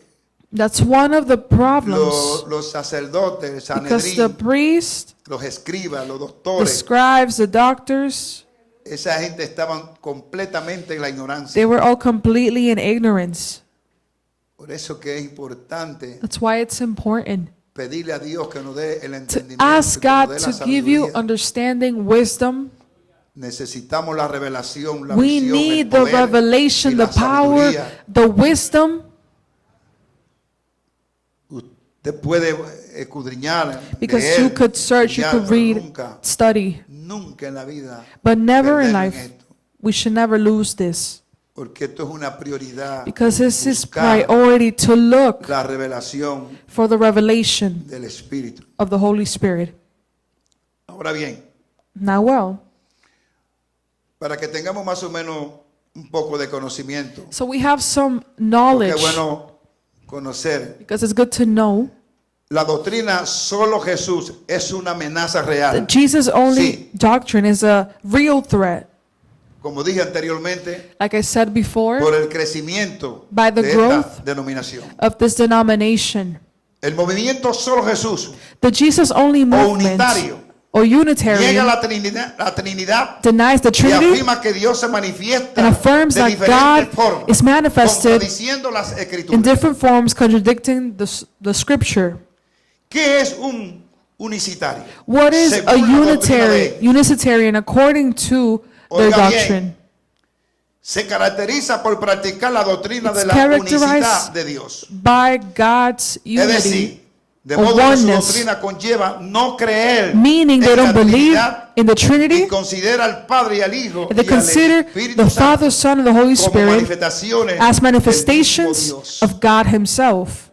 S3: That's one of the problems.
S2: los sacerdotes, el
S3: Because the
S2: Sanedrín,
S3: priest,
S2: los escribas, los
S3: the
S2: doctores,
S3: scribes, the doctors,
S2: esa gente estaban completamente en la ignorancia.
S3: they were all completely in ignorance.
S2: Por eso que es importante
S3: That's why it's important
S2: pedirle a Dios que nos dé el
S3: to
S2: entendimiento,
S3: ask
S2: que nos
S3: God
S2: dé la
S3: to give you
S2: sabiduría.
S3: understanding, wisdom.
S2: Necesitamos la revelación, la
S3: We
S2: visión,
S3: need
S2: el
S3: the
S2: poder y
S3: revelation,
S2: la
S3: the power,
S2: sabiduría.
S3: the wisdom,
S2: Usted puede escudriñar,
S3: because
S2: leer,
S3: you could search, you
S2: estudiar,
S3: could
S2: pero
S3: read, study,
S2: nunca en la vida
S3: but never in
S2: perdernos
S3: life.
S2: esto,
S3: We should never lose this,
S2: porque esto es una prioridad.
S3: because this is
S2: buscar
S3: priority to look
S2: la revelación
S3: for the revelation
S2: del Espíritu.
S3: of the Holy Spirit.
S2: Ahora bien,
S3: Now, well,
S2: para que tengamos más o menos un poco de conocimiento,
S3: so we have some
S2: porque
S3: knowledge,
S2: es bueno conocer.
S3: because it's good to know
S2: La doctrina solo Jesús es una amenaza real.
S3: that Jesus' only
S2: Sí.
S3: doctrine is a real threat.
S2: Como dije anteriormente,
S3: Like I said before,
S2: por el crecimiento
S3: By the
S2: de
S3: growth
S2: esta denominación.
S3: of this denomination.
S2: El movimiento solo Jesús
S3: The Jesus only movement
S2: unitario
S3: or
S2: niega
S3: Unitarian
S2: la Trinidad
S3: denies the
S2: y
S3: Trinity
S2: afirma que Dios se manifiesta
S3: and affirms
S2: de
S3: that
S2: diferentes
S3: God
S2: formas,
S3: is manifested
S2: contradiciendo las
S3: in
S2: Escrituras.
S3: different forms, contradicting the scripture.
S2: ¿Qué es un unicitario?
S3: What is a
S2: Según la doctrina de ellos.
S3: Unitarian according to their
S2: Oiga bien,
S3: doctrine?
S2: se caracteriza por practicar la doctrina de
S3: It's
S2: la
S3: characterized
S2: unicidad de Dios.
S3: By God's
S2: Es
S3: unity,
S2: decir, de
S3: or
S2: modo que su
S3: oneness,
S2: doctrina conlleva no creer
S3: meaning they
S2: en la
S3: don't believe
S2: Trinidad
S3: in the
S2: y
S3: Trinity,
S2: considera al Padre y al Hijo
S3: and they
S2: y al
S3: consider
S2: Espíritu
S3: the
S2: Santo
S3: Father, Son, and the Holy
S2: como
S3: Spirit
S2: manifestaciones
S3: as
S2: del
S3: manifestations
S2: mismo Dios.
S3: of God Himself.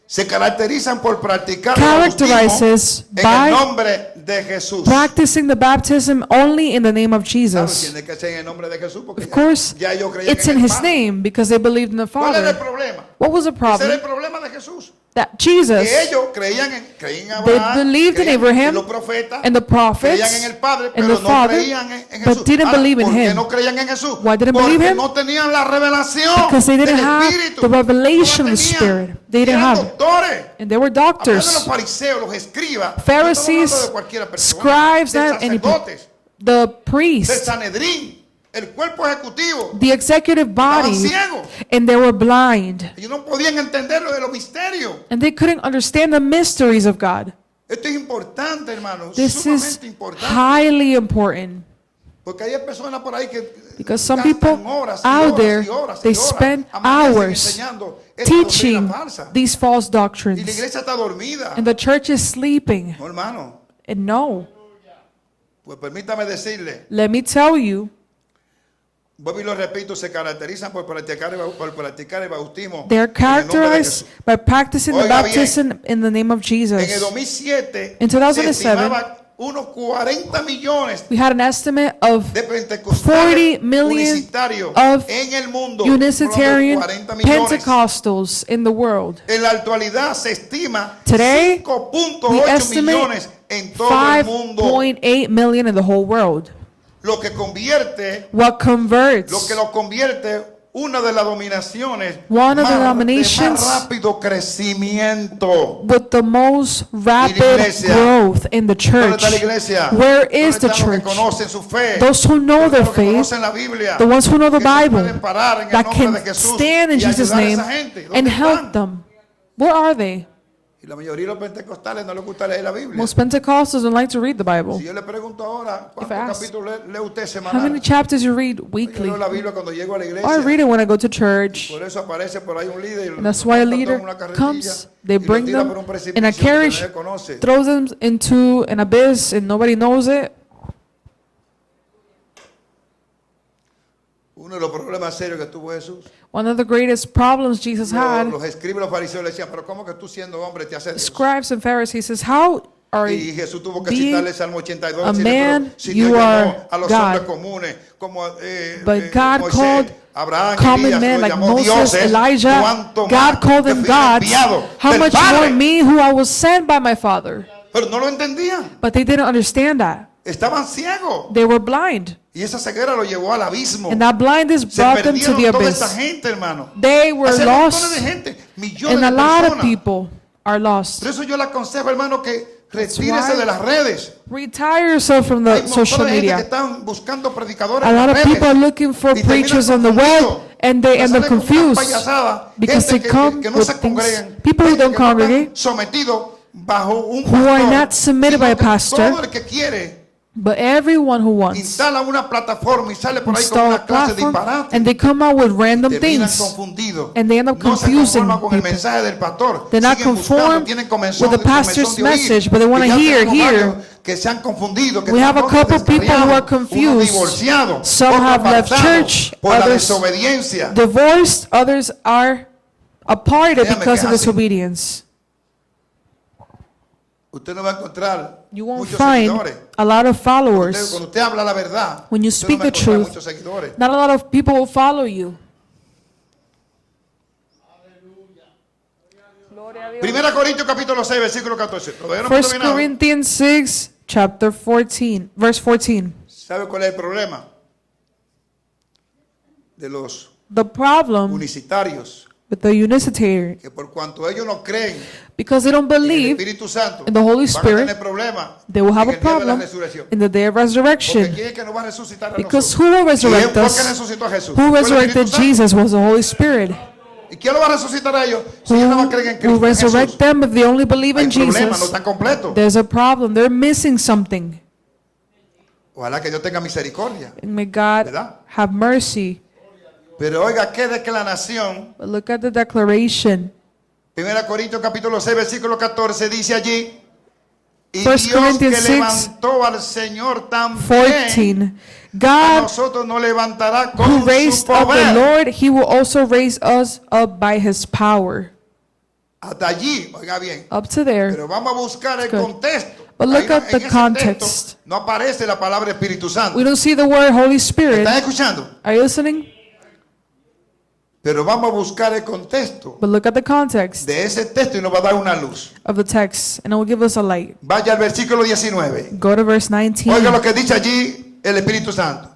S2: Se caracterizan por practicar el
S3: Characterizes
S2: bautismo en el
S3: by
S2: nombre de Jesús.
S3: practicing the baptism only in the name of
S2: Claro,
S3: Jesus.
S2: tiene que ser en el nombre de Jesús porque
S3: Of course,
S2: ya ellos creían
S3: it's
S2: en
S3: in
S2: el
S3: His
S2: Padre.
S3: name because they believed in the
S2: ¿Cuál era el
S3: Father.
S2: problema?
S3: What was the
S2: Ese era el
S3: problem?
S2: problema de Jesús.
S3: That Jesus,
S2: Que ellos creían en
S3: they
S2: Abraham,
S3: believed in
S2: creían
S3: Abraham
S2: en los profetas,
S3: and the
S2: creían
S3: prophets
S2: en el Padre,
S3: and
S2: pero
S3: the
S2: no
S3: Father,
S2: creían en Jesús.
S3: but didn't
S2: Ahora,
S3: believe in
S2: ¿por qué
S3: Him?
S2: no creían en Jesús?
S3: Why didn't
S2: Porque
S3: believe Him?
S2: no tenían la revelación
S3: Because they didn't
S2: del
S3: have
S2: Espíritu.
S3: the revelation
S2: No
S3: of
S2: la
S3: the
S2: tenían.
S3: Spirit. They didn't
S2: Eran
S3: have it.
S2: doctores.
S3: And they were
S2: Hablando de los
S3: doctors,
S2: fariseos, los escribas,
S3: Pharisees,
S2: no estamos hablando de cualquiera persona,
S3: scribes,
S2: de
S3: not any people.
S2: sacerdotes.
S3: the
S2: del
S3: priest,
S2: Sanedrín, el cuerpo ejecutivo,
S3: the executive
S2: estaban
S3: body,
S2: ciegos.
S3: and they were blind.
S2: Ellos no podían entender lo de los misterios.
S3: And they couldn't understand the mysteries of God.
S2: Esto es importante, hermano,
S3: This is
S2: sumamente importante.
S3: highly important.
S2: Porque hay personas por ahí que
S3: Because some
S2: gastan
S3: people
S2: horas y
S3: out
S2: horas
S3: there,
S2: y horas y
S3: they
S2: horas,
S3: spend
S2: amanecen
S3: hours
S2: enseñando esta doctrina
S3: teaching
S2: falsa.
S3: these false
S2: Y la
S3: doctrines.
S2: iglesia está dormida.
S3: And the church is sleeping.
S2: No, hermano.
S3: And no,
S2: Pues permítame decirle,
S3: let me tell you,
S2: vuelvo y lo repito, se caracterizan por practicar el bautismo
S3: they're
S2: en el nombre de
S3: characterized
S2: Jesús.
S3: by practicing the
S2: Oiga bien.
S3: baptism in the name of
S2: En el
S3: Jesus.
S2: 2007
S3: In
S2: se
S3: 2007,
S2: estimaba unos 40 millones
S3: we had an estimate of
S2: de pentecostales
S3: 40 million
S2: unicitarios
S3: of
S2: en el mundo.
S3: Unicitarian
S2: 40 millones.
S3: Pentecostals in the world.
S2: En la actualidad se estima
S3: Today,
S2: 5.8
S3: we estimate
S2: millones en todo el mundo,
S3: 5.8 million in the whole world.
S2: lo que convierte,
S3: What converts
S2: lo que lo convierte una de las dominaciones
S3: One of the
S2: de
S3: denominations
S2: más rápido crecimiento.
S3: with the most rapid
S2: iglesia?
S3: growth in the
S2: ¿Dónde
S3: church?
S2: está la iglesia?
S3: Where
S2: ¿Dónde
S3: is the
S2: están los que
S3: church?
S2: conocen su fe?
S3: Those who know
S2: ¿Dónde
S3: their
S2: están los que
S3: faith,
S2: conocen la Biblia?
S3: the ones who know the
S2: Que se
S3: Bible,
S2: pueden parar en el
S3: that
S2: nombre
S3: can
S2: de Jesús
S3: stand in
S2: y
S3: Jesus'
S2: ayudar a
S3: name
S2: esa gente. ¿Dónde
S3: and help
S2: están?
S3: them. Where are they?
S2: Y la mayoría de los pentecostales no les gusta leer la Biblia.
S3: Most Pentecostals don't like to read the Bible.
S2: Si yo le pregunto ahora,
S3: If I
S2: ¿cuántos
S3: ask,
S2: capítulos lee usted
S3: How many
S2: semanal?
S3: chapters you read
S2: Yo
S3: weekly?
S2: leo la Biblia cuando llego a la
S3: Oh, I
S2: iglesia.
S3: read it when I go to church.
S2: Por eso aparece por ahí un líder.
S3: And that's
S2: lo
S3: why a
S2: monta todo en
S3: leader
S2: una carretilla
S3: comes, they
S2: y lo
S3: bring
S2: tira
S3: them
S2: por un
S3: in a
S2: precipicio que
S3: carriage,
S2: nadie conoce.
S3: throws them into an abyss and nobody knows it.
S2: Uno de los problemas serios que tuvo Jesús.
S3: One of the greatest problems Jesus had,
S2: Los escribas y los fariseos le decían, pero ¿cómo que tú siendo hombre te haces Dios?
S3: scribes and Pharisees says, how are
S2: Y Jesús tuvo que
S3: being
S2: citarle el Salmo 82.
S3: a
S2: decirle,
S3: man,
S2: pero si
S3: you
S2: Dios llamó
S3: are
S2: a los
S3: God.
S2: hombres comunes como
S3: But God
S2: Moisés,
S3: called
S2: Abraham,
S3: common
S2: Elías,
S3: men
S2: los
S3: like
S2: llamó
S3: Moses,
S2: dioses,
S3: Elijah?
S2: cuánto
S3: God
S2: más
S3: called
S2: que
S3: them
S2: fui
S3: gods.
S2: enviado
S3: How
S2: del
S3: much
S2: Padre.
S3: more me, who I was sent by my Father?
S2: Pero no lo entendían.
S3: But they didn't understand that.
S2: Estaban ciegos.
S3: They were blind.
S2: Y esa ceguera lo llevó al abismo.
S3: And that blindness
S2: Se
S3: brought them to
S2: perdieron
S3: the
S2: toda esta
S3: abyss.
S2: gente, hermano.
S3: They were
S2: Hace montones
S3: lost,
S2: de gente, millones
S3: and
S2: de
S3: a lot of
S2: personas.
S3: people are lost.
S2: Por eso yo le aconsejo, hermano, que
S3: That's
S2: retírese
S3: why-
S2: de las redes.
S3: Retire yourself from
S2: Hay
S3: the
S2: montones
S3: social
S2: de gente que
S3: media.
S2: están buscando predicadores
S3: A
S2: en
S3: lot
S2: las
S3: of
S2: redes.
S3: people are looking for
S2: Y terminan
S3: preachers on the web,
S2: confundidos.
S3: and they
S2: Me
S3: end up
S2: salen con unas
S3: confused
S2: payasadas.
S3: because they
S2: Gente
S3: come
S2: que no
S3: with
S2: se
S3: things.
S2: congregan.
S3: People who
S2: Gente
S3: don't
S2: que no están
S3: congregate,
S2: sometidos bajo un
S3: who are
S2: pastor,
S3: not submitted
S2: sino
S3: by a
S2: que
S3: pastor,
S2: todo el que quiere
S3: but everyone who wants
S2: instala una plataforma y sale por ahí con
S3: install a
S2: una clase de
S3: platform,
S2: disparate.
S3: and they come out with random
S2: Terminan
S3: things,
S2: confundidos.
S3: and they end up
S2: No se
S3: confusing
S2: conforman con el
S3: people.
S2: mensaje del pastor.
S3: They're not
S2: Siguen buscando,
S3: conformed
S2: tienen comezón
S3: with the
S2: de- comezón
S3: pastor's
S2: de oír.
S3: message, but they wanna
S2: Y ya
S3: hear,
S2: tenemos
S3: hear.
S2: varios que se han confundido, que
S3: We have a
S2: están
S3: couple people who are
S2: descarriados,
S3: confused.
S2: unos divorciados,
S3: Some
S2: otros
S3: have left
S2: apartados
S3: church,
S2: por la
S3: others
S2: desobediencia.
S3: divorced, others are apart
S2: Déjame
S3: because
S2: que
S3: of
S2: así.
S3: disobedience.
S2: Usted no va a encontrar
S3: You won't
S2: muchos
S3: find
S2: seguidores.
S3: a lot of
S2: Usted-
S3: followers.
S2: cuando usted habla la verdad,
S3: When you
S2: usted
S3: speak
S2: no va a
S3: the
S2: encontrar
S3: truth,
S2: muchos seguidores.
S3: Not a lot of people will follow you.
S2: Primera Corintios capítulo 6, versículo 14. Todavía no hemos
S3: 1
S2: terminado.
S3: Corinthians 6, chapter 14, verse 14.
S2: ¿Sabe cuál es el problema? De los
S3: The problem
S2: unicitarios,
S3: with the unicitarian,
S2: que por cuanto ellos no creen
S3: because they don't
S2: en el
S3: believe
S2: Espíritu Santo,
S3: in the Holy
S2: van a
S3: Spirit,
S2: tener problemas
S3: they will have
S2: en
S3: a
S2: el día de la
S3: problem
S2: resurrección.
S3: in the day of
S2: Porque
S3: resurrection.
S2: ¿quién es que nos va a resucitar a
S3: Because
S2: nosotros?
S3: who will resurrect
S2: ¿Quién fue que
S3: us?
S2: resucitó a Jesús?
S3: Who
S2: Fue el
S3: resurrected
S2: Espíritu Santo.
S3: Jesus was the Holy Spirit.
S2: ¿Y quién lo va a resucitar a ellos si ellos no van a creer en
S3: Who
S2: Cristo?
S3: will
S2: en Jesús?
S3: resurrect them if they only believe
S2: Hay
S3: in
S2: problemas, no
S3: Jesus?
S2: están completos.
S3: There's a problem. They're missing something.
S2: Ojalá que Dios tenga misericordia.
S3: And may God
S2: ¿Verdad?
S3: have mercy.
S2: Pero oiga, qué declaración.
S3: But look at the declaration.
S2: 1 Corintios capítulo 6, versículo 14 dice allí. Y
S3: 1
S2: Dios que
S3: Corinthians 6,
S2: levantó al Señor también,
S3: 14.
S2: a
S3: God
S2: nosotros nos levantará
S3: who
S2: con su
S3: raised up the
S2: poder.
S3: Lord, he will also raise us up by his power.
S2: Hasta allí, oiga bien.
S3: Up to there.
S2: Pero vamos a buscar el
S3: Good.
S2: contexto.
S3: But look
S2: Ahí
S3: at the
S2: en ese
S3: context.
S2: texto no aparece la palabra Espíritu Santo.
S3: We don't see the word Holy Spirit.
S2: ¿Están escuchando?
S3: Are you listening?
S2: Pero vamos a buscar el contexto
S3: But look at the context
S2: de ese texto y nos va a dar una luz.
S3: of the text, and it will give us a light.
S2: Vaya al versículo 19.
S3: Go to verse 19.
S2: Oiga lo que dice allí el Espíritu Santo.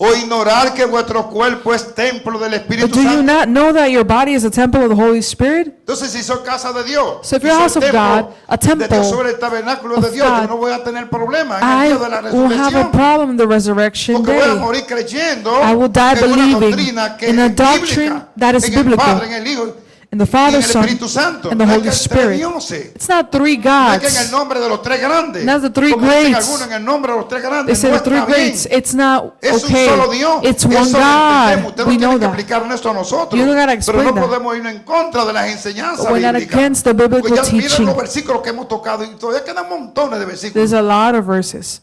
S2: o ignorar que vuestro cuerpo es templo del
S3: But
S2: Espíritu
S3: do you
S2: Santo.
S3: not know that your body is a temple of the Holy Spirit?
S2: Entonces, si soy casa de Dios,
S3: So if
S2: y
S3: you're a
S2: soy
S3: house of
S2: templo
S3: God, a temple
S2: de Dios sobre el tabernáculo de
S3: of
S2: Dios,
S3: God,
S2: yo no voy a tener problema en
S3: I
S2: el día de la
S3: will have a
S2: resurrección.
S3: problem in the resurrection
S2: Porque voy a
S3: day.
S2: morir creyendo
S3: I will die
S2: en una
S3: believing
S2: doctrina que
S3: in a
S2: es
S3: doctrine
S2: bíblica,
S3: that is
S2: en el
S3: biblical,
S2: Padre, en el Hijo
S3: in the
S2: y en
S3: Father,
S2: el
S3: Son,
S2: Espíritu Santo.
S3: and the
S2: No es
S3: Holy
S2: que hay tres
S3: Spirit.
S2: dioses.
S3: It's not three
S2: No es que en el
S3: gods.
S2: nombre de los tres grandes.
S3: Not the three
S2: Como dicen
S3: greats.
S2: algunos, en el nombre de los tres
S3: They
S2: grandes.
S3: say
S2: No
S3: the three
S2: está bien.
S3: greats. It's not
S2: Es un
S3: okay.
S2: solo Dios.
S3: It's
S2: Eso
S3: one
S2: lo entendemos.
S3: God.
S2: Usted no
S3: We
S2: tiene
S3: know
S2: que
S3: that.
S2: explicarnos esto a nosotros.
S3: You don't gotta
S2: Pero
S3: explain
S2: no
S3: that.
S2: podemos irnos en contra de las enseñanzas
S3: We're not
S2: bíblicas.
S3: against the biblical
S2: Pues ya miren
S3: teaching.
S2: los versículos que hemos tocado y todavía quedan montones de
S3: There's
S2: versículos.
S3: a lot of verses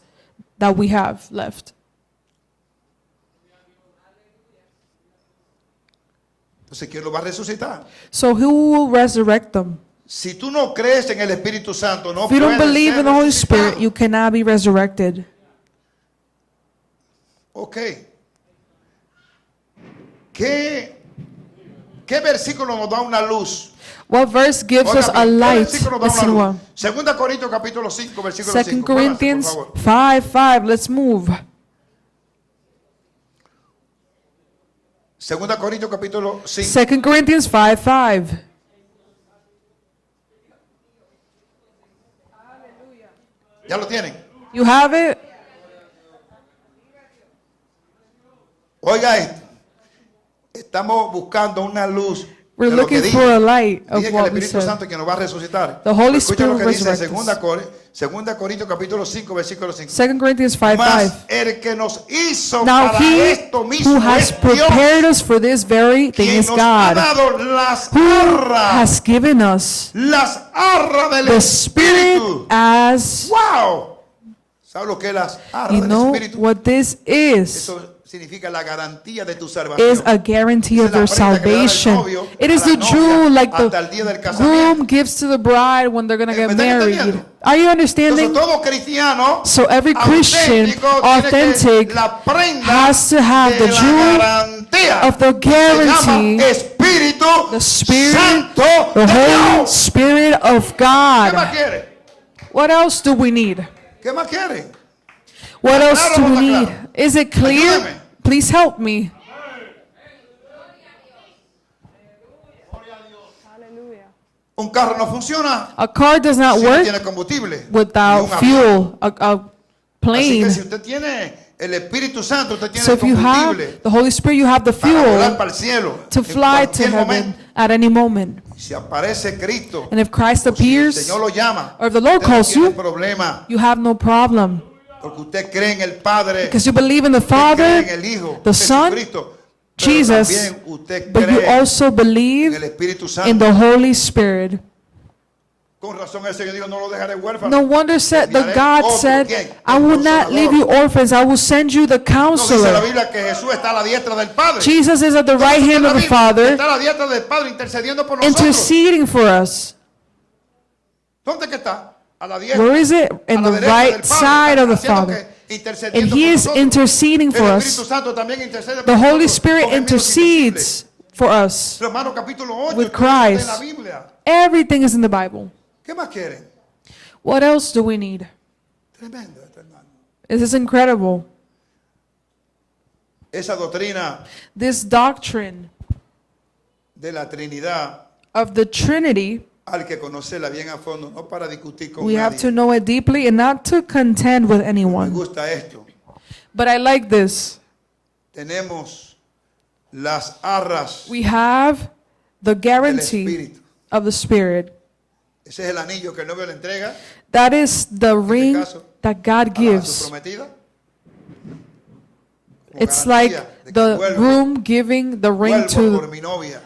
S3: that we have left.
S2: Entonces, ¿quién lo va a resucitar?
S3: So who will resurrect them?
S2: Si tú no crees en el Espíritu Santo, no
S3: If you don't
S2: puedes
S3: believe
S2: ser
S3: in the Holy
S2: resucitado.
S3: Spirit, you cannot be resurrected.
S2: Ok. ¿Qué versículo nos da una luz?
S3: What verse gives us
S2: Oiga
S3: a
S2: bien, ¿qué
S3: light?
S2: versículo nos da
S3: Listen
S2: una
S3: well.
S2: luz? Segunda Corintios capítulo 5, versículo
S3: 2
S2: 5.
S3: Corinthians
S2: Póngase, por favor.
S3: 5:5. Let's move.
S2: Segunda Corintios capítulo 5.
S3: 2 Corinthians 5:5.
S2: ¿Ya lo tienen?
S3: You have it?
S2: Oiga esto. Estamos buscando una luz.
S3: We're
S2: de lo que
S3: looking
S2: dije.
S3: for a light of
S2: Dije que el
S3: what we
S2: Espíritu
S3: said.
S2: Santo es quien nos va a resucitar.
S3: The Holy
S2: Escucha lo
S3: Spirit
S2: que
S3: will
S2: dice
S3: resurrect
S2: segunda Corintios capítulo 5, versículo 5.
S3: 2 Corinthians
S2: Mas
S3: 5:5.
S2: el que nos hizo
S3: Now
S2: para
S3: he
S2: esto mismo
S3: who has
S2: es Dios,
S3: prepared us for this very thing
S2: quien
S3: is
S2: nos ha
S3: God,
S2: dado las
S3: who
S2: arras,
S3: has given us
S2: las arras del
S3: the Spirit
S2: Espíritu.
S3: as,
S2: ¡Wow! ¿Sabes lo que es las arras
S3: you
S2: del
S3: know
S2: Espíritu?
S3: what this is?
S2: Eso significa la garantía de tu salvación.
S3: Is a guarantee of
S2: Esa es la
S3: your
S2: prenda que le da el
S3: salvation.
S2: novio
S3: It
S2: a
S3: is
S2: la
S3: the
S2: novia
S3: jewel like
S2: hasta el día del
S3: the
S2: casamiento.
S3: groom gives to the bride when they're going to
S2: ¿Me
S3: get
S2: están
S3: married.
S2: entendiendo?
S3: Are you
S2: Entonces
S3: understanding?
S2: todo cristiano
S3: So every Christian,
S2: auténtico tiene
S3: authentic,
S2: que la prenda
S3: has to have
S2: de
S3: the
S2: la
S3: jewel
S2: garantía
S3: of the
S2: se
S3: guarantee,
S2: llama Espíritu
S3: the Spirit,
S2: Santo
S3: the
S2: de
S3: Holy
S2: Dios.
S3: Spirit of
S2: ¿Qué más
S3: God.
S2: quiere?
S3: What else do we need?
S2: ¿Qué más quiere?
S3: What else
S2: claro
S3: do
S2: o no
S3: we
S2: está
S3: need?
S2: claro?
S3: Is it clear?
S2: Ayúdame.
S3: Please help me.
S2: Un carro no funciona
S3: A car does not
S2: si no
S3: work
S2: tiene combustible.
S3: without
S2: Ni un avión.
S3: fuel. A
S2: Así
S3: plane.
S2: que si usted tiene el Espíritu Santo, usted tiene
S3: So
S2: el
S3: if you have
S2: combustible
S3: the Holy Spirit, you have the
S2: para volar
S3: fuel
S2: para el cielo
S3: to
S2: en
S3: fly to
S2: cualquier
S3: heaven
S2: momento.
S3: at any moment.
S2: Si aparece Cristo,
S3: And if Christ
S2: o si el
S3: appears,
S2: Señor lo llama,
S3: or if the Lord
S2: usted no
S3: calls
S2: tiene
S3: you,
S2: problema,
S3: you have no problem.
S2: porque usted cree en el Padre,
S3: Because you believe in the
S2: usted cree
S3: Father,
S2: en el Hijo,
S3: the Son,
S2: Jesucristo, pero
S3: Jesus,
S2: también usted
S3: but you
S2: cree
S3: also
S2: en
S3: believe
S2: el Espíritu
S3: in
S2: Santo.
S3: the Holy Spirit.
S2: Con razón el Señor dijo, no lo dejaré huérfano.
S3: No wonder said the
S2: Enviaré
S3: God
S2: otro,
S3: said,
S2: ¿quién?
S3: I
S2: El
S3: will not leave you
S2: Consolador.
S3: orphans, I will send you the
S2: No dice la
S3: counselor.
S2: Biblia que Jesús está a la diestra del Padre.
S3: Jesus is at the right
S2: Entonces,
S3: hand
S2: la
S3: of the
S2: Biblia
S3: Father,
S2: está a la diestra del Padre intercediendo por nosotros.
S3: interceding for us.
S2: ¿Dónde que está? A la diestra.
S3: Where is it?
S2: A
S3: In
S2: la
S3: the
S2: derecha
S3: right
S2: del Padre.
S3: side of the
S2: Haciendo
S3: Father.
S2: que intercediendo
S3: And
S2: por
S3: He is
S2: nosotros.
S3: interceding for
S2: El
S3: us.
S2: Espíritu Santo también intercede por
S3: The Holy
S2: nosotros,
S3: Spirit
S2: con gemidos
S3: intercedes for us.
S2: indecibles. Romanos capítulo 8
S3: with
S2: todo está en
S3: Christ.
S2: la Biblia.
S3: Everything is in the Bible.
S2: ¿Qué más quieren?
S3: What else do we need?
S2: Tremendo esto, hermano.
S3: This is incredible.
S2: Esa doctrina
S3: This doctrine
S2: de la Trinidad
S3: of the Trinity,
S2: hay que conocerla bien a fondo, no para discutir con
S3: we have to
S2: nadie.
S3: know it deeply and not to contend with
S2: Me
S3: anyone.
S2: gusta esto.
S3: But I like this.
S2: Tenemos las arras
S3: We have the
S2: del
S3: guarantee
S2: Espíritu.
S3: of the Spirit.
S2: Ese es el anillo que el novio le entrega
S3: That is the ring
S2: caso,
S3: that God
S2: a su
S3: gives.
S2: prometida. Como
S3: It's
S2: garantía
S3: like
S2: de que
S3: the
S2: vuelvo
S3: groom giving the ring
S2: por
S3: to
S2: mi novia.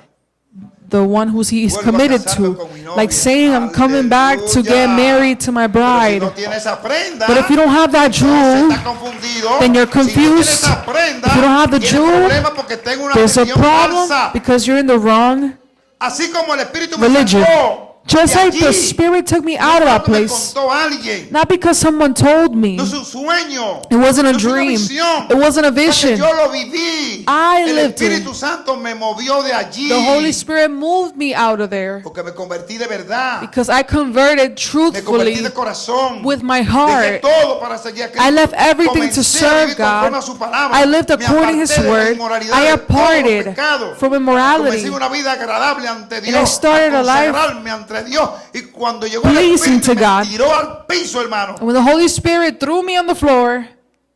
S3: the one who he is
S2: Vuelvo a
S3: committed
S2: casarme
S3: to.
S2: con mi novia.
S3: Like saying, I'm coming back to get
S2: Aleluya.
S3: married to my
S2: Pero si
S3: bride.
S2: no tiene esa prenda,
S3: But if you don't have that
S2: entonces
S3: jewel,
S2: está confundido.
S3: then you're
S2: Si no tiene
S3: confused.
S2: esa prenda,
S3: If you don't have the
S2: tiene
S3: jewel,
S2: problema porque tengo una
S3: there's a
S2: religión
S3: problem
S2: falsa.
S3: because you're in the wrong
S2: Así como el Espíritu me
S3: religion.
S2: sacó
S3: Just
S2: de
S3: like the
S2: allí.
S3: Spirit took me
S2: No
S3: out of that
S2: cuando me
S3: place.
S2: contó alguien.
S3: Not because someone told me.
S2: No es un sueño.
S3: It wasn't a
S2: no es una
S3: dream.
S2: visión.
S3: It wasn't a
S2: Porque
S3: vision.
S2: yo lo viví.
S3: I
S2: El
S3: lived
S2: Espíritu
S3: it.
S2: Santo me movió de allí.
S3: The Holy Spirit moved me out of there
S2: Porque me convertí de verdad.
S3: because I converted
S2: Me convertí
S3: truthfully
S2: de corazón.
S3: with my
S2: Dejé
S3: heart.
S2: todo para seguir a Cristo.
S3: I left everything to
S2: Comencé a
S3: serve
S2: vivir conforme
S3: God.
S2: a su palabra.
S3: I lived
S2: Me
S3: according His
S2: aparté de la
S3: word.
S2: inmoralidad,
S3: I
S2: de todos los
S3: departed
S2: pecados.
S3: from
S2: Comencé
S3: immorality,
S2: una vida agradable ante Dios.
S3: I started
S2: a
S3: a life
S2: consagrarme ante Dios. Y cuando llegó el
S3: pleasing
S2: Espíritu
S3: to
S2: me
S3: God.
S2: tiró al piso, hermano.
S3: And when the Holy Spirit threw me on the floor,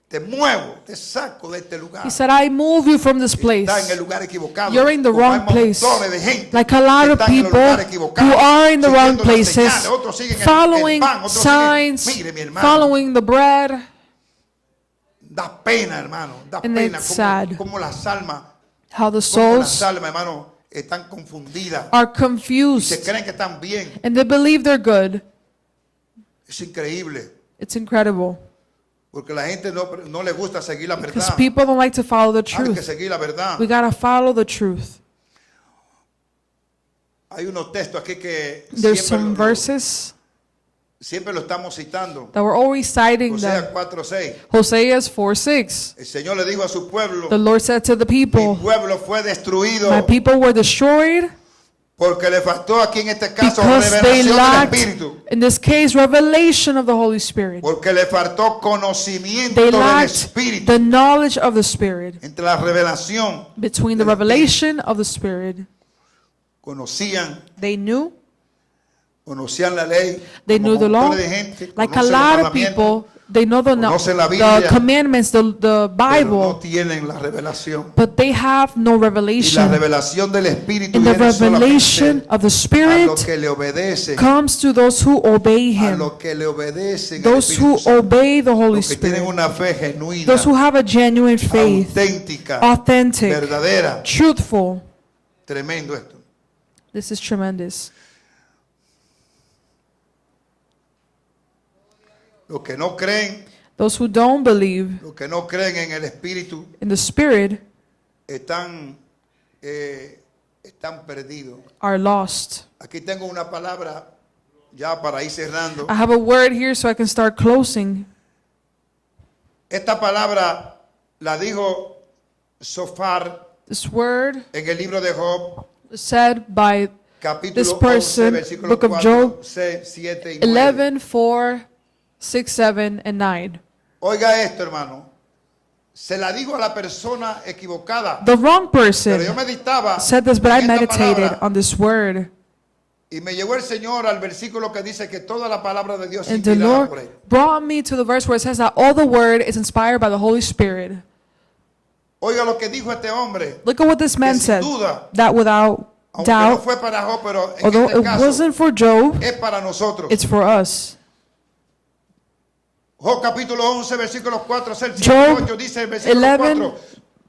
S2: Te muevo, te saco de este lugar.
S3: He said, I move you from this place.
S2: Está en el lugar equivocado.
S3: You're in the
S2: Como
S3: wrong
S2: hay
S3: place.
S2: montones de gente
S3: Like a lot
S2: que
S3: of
S2: están en los
S3: people
S2: lugares equivocados,
S3: who are in the wrong
S2: siguiendo las
S3: places,
S2: señales. Otros siguen el
S3: following
S2: pan, otros
S3: signs,
S2: siguen, mire, mi hermano,
S3: following the bread.
S2: da pena, hermano, da
S3: And
S2: pena
S3: it's sad.
S2: como las almas,
S3: How the
S2: como las
S3: souls
S2: almas, hermano, están confundidas.
S3: are
S2: Se
S3: confused
S2: creen que están bien.
S3: and they believe they're good.
S2: Es increíble.
S3: It's incredible
S2: Porque la gente no le gusta seguir la
S3: because
S2: verdad.
S3: people don't like to follow the
S2: Hay que
S3: truth.
S2: seguir la verdad.
S3: We gotta follow the truth.
S2: Hay unos textos aquí que
S3: There's some verses
S2: siempre lo estamos citando.
S3: that we're always citing them.
S2: Hosea 4:6.
S3: Hosea 4:6.
S2: El Señor le dijo a su pueblo,
S3: The Lord said to the
S2: mi
S3: people,
S2: pueblo fue destruido
S3: my people were destroyed
S2: porque le faltó aquí en este caso
S3: because they
S2: revelación del
S3: lacked,
S2: Espíritu.
S3: in this case, revelation of the Holy Spirit.
S2: Porque le faltó conocimiento
S3: They
S2: del
S3: lacked
S2: Espíritu.
S3: the knowledge of the Spirit.
S2: Entre la revelación,
S3: Between the
S2: del Espíritu.
S3: revelation of the Spirit,
S2: conocían la ley.
S3: they
S2: como
S3: knew the law.
S2: montones de gente,
S3: Like a
S2: conocen los
S3: lot of
S2: mandamientos,
S3: people, they know
S2: conocen la Biblia,
S3: the commandments, the
S2: pero no
S3: Bible,
S2: tienen la revelación.
S3: but they have no
S2: Y la
S3: revelation.
S2: revelación del Espíritu
S3: And the
S2: viene
S3: revelation
S2: solamente
S3: of the
S2: a
S3: Spirit
S2: los que le obedecen,
S3: comes to those who obey
S2: a
S3: Him,
S2: los que le obedecen al
S3: those who
S2: Espíritu Santo,
S3: obey the Holy
S2: los que tienen
S3: Spirit,
S2: una fe genuina,
S3: those who have a genuine faith,
S2: auténtica,
S3: authentic,
S2: verdadera.
S3: truthful.
S2: Tremendo esto.
S3: This is tremendous.
S2: Los que no creen,
S3: Those who don't believe
S2: los que no creen en el Espíritu
S3: in the Spirit
S2: están perdidos.
S3: are lost.
S2: Aquí tengo una palabra ya para ir cerrando.
S3: I have a word here so I can start closing.
S2: Esta palabra la dijo Sofar
S3: This word
S2: en el libro de Job,
S3: is said by
S2: capítulo
S3: this
S2: 11,
S3: person,
S2: versículos
S3: book of
S2: 4,
S3: Job,
S2: 6, 7 y 9.
S3: 11, 4, 6, 7, and 9.
S2: Oiga esto, hermano. Se la digo a la persona equivocada.
S3: The wrong
S2: Pero
S3: person
S2: yo meditaba
S3: said this, but I
S2: en esta
S3: meditated
S2: palabra,
S3: on this word.
S2: y me llevó el Señor al versículo que dice que toda la palabra de Dios es
S3: And the
S2: inspirada por
S3: Lord
S2: Él.
S3: brought me to the verse where it says that all the word is inspired by the Holy Spirit.
S2: Oiga lo que dijo este hombre.
S3: Look at what this man
S2: Que sin
S3: said.
S2: duda,
S3: That without
S2: aunque no
S3: doubt,
S2: fue para Job, pero en
S3: although
S2: este
S3: it
S2: caso
S3: wasn't for Job,
S2: es para nosotros.
S3: it's for us.
S2: Job capítulo 11, versículos 4, 6, 7,
S3: Job
S2: 8 dice el versículo
S3: 11,
S2: 4.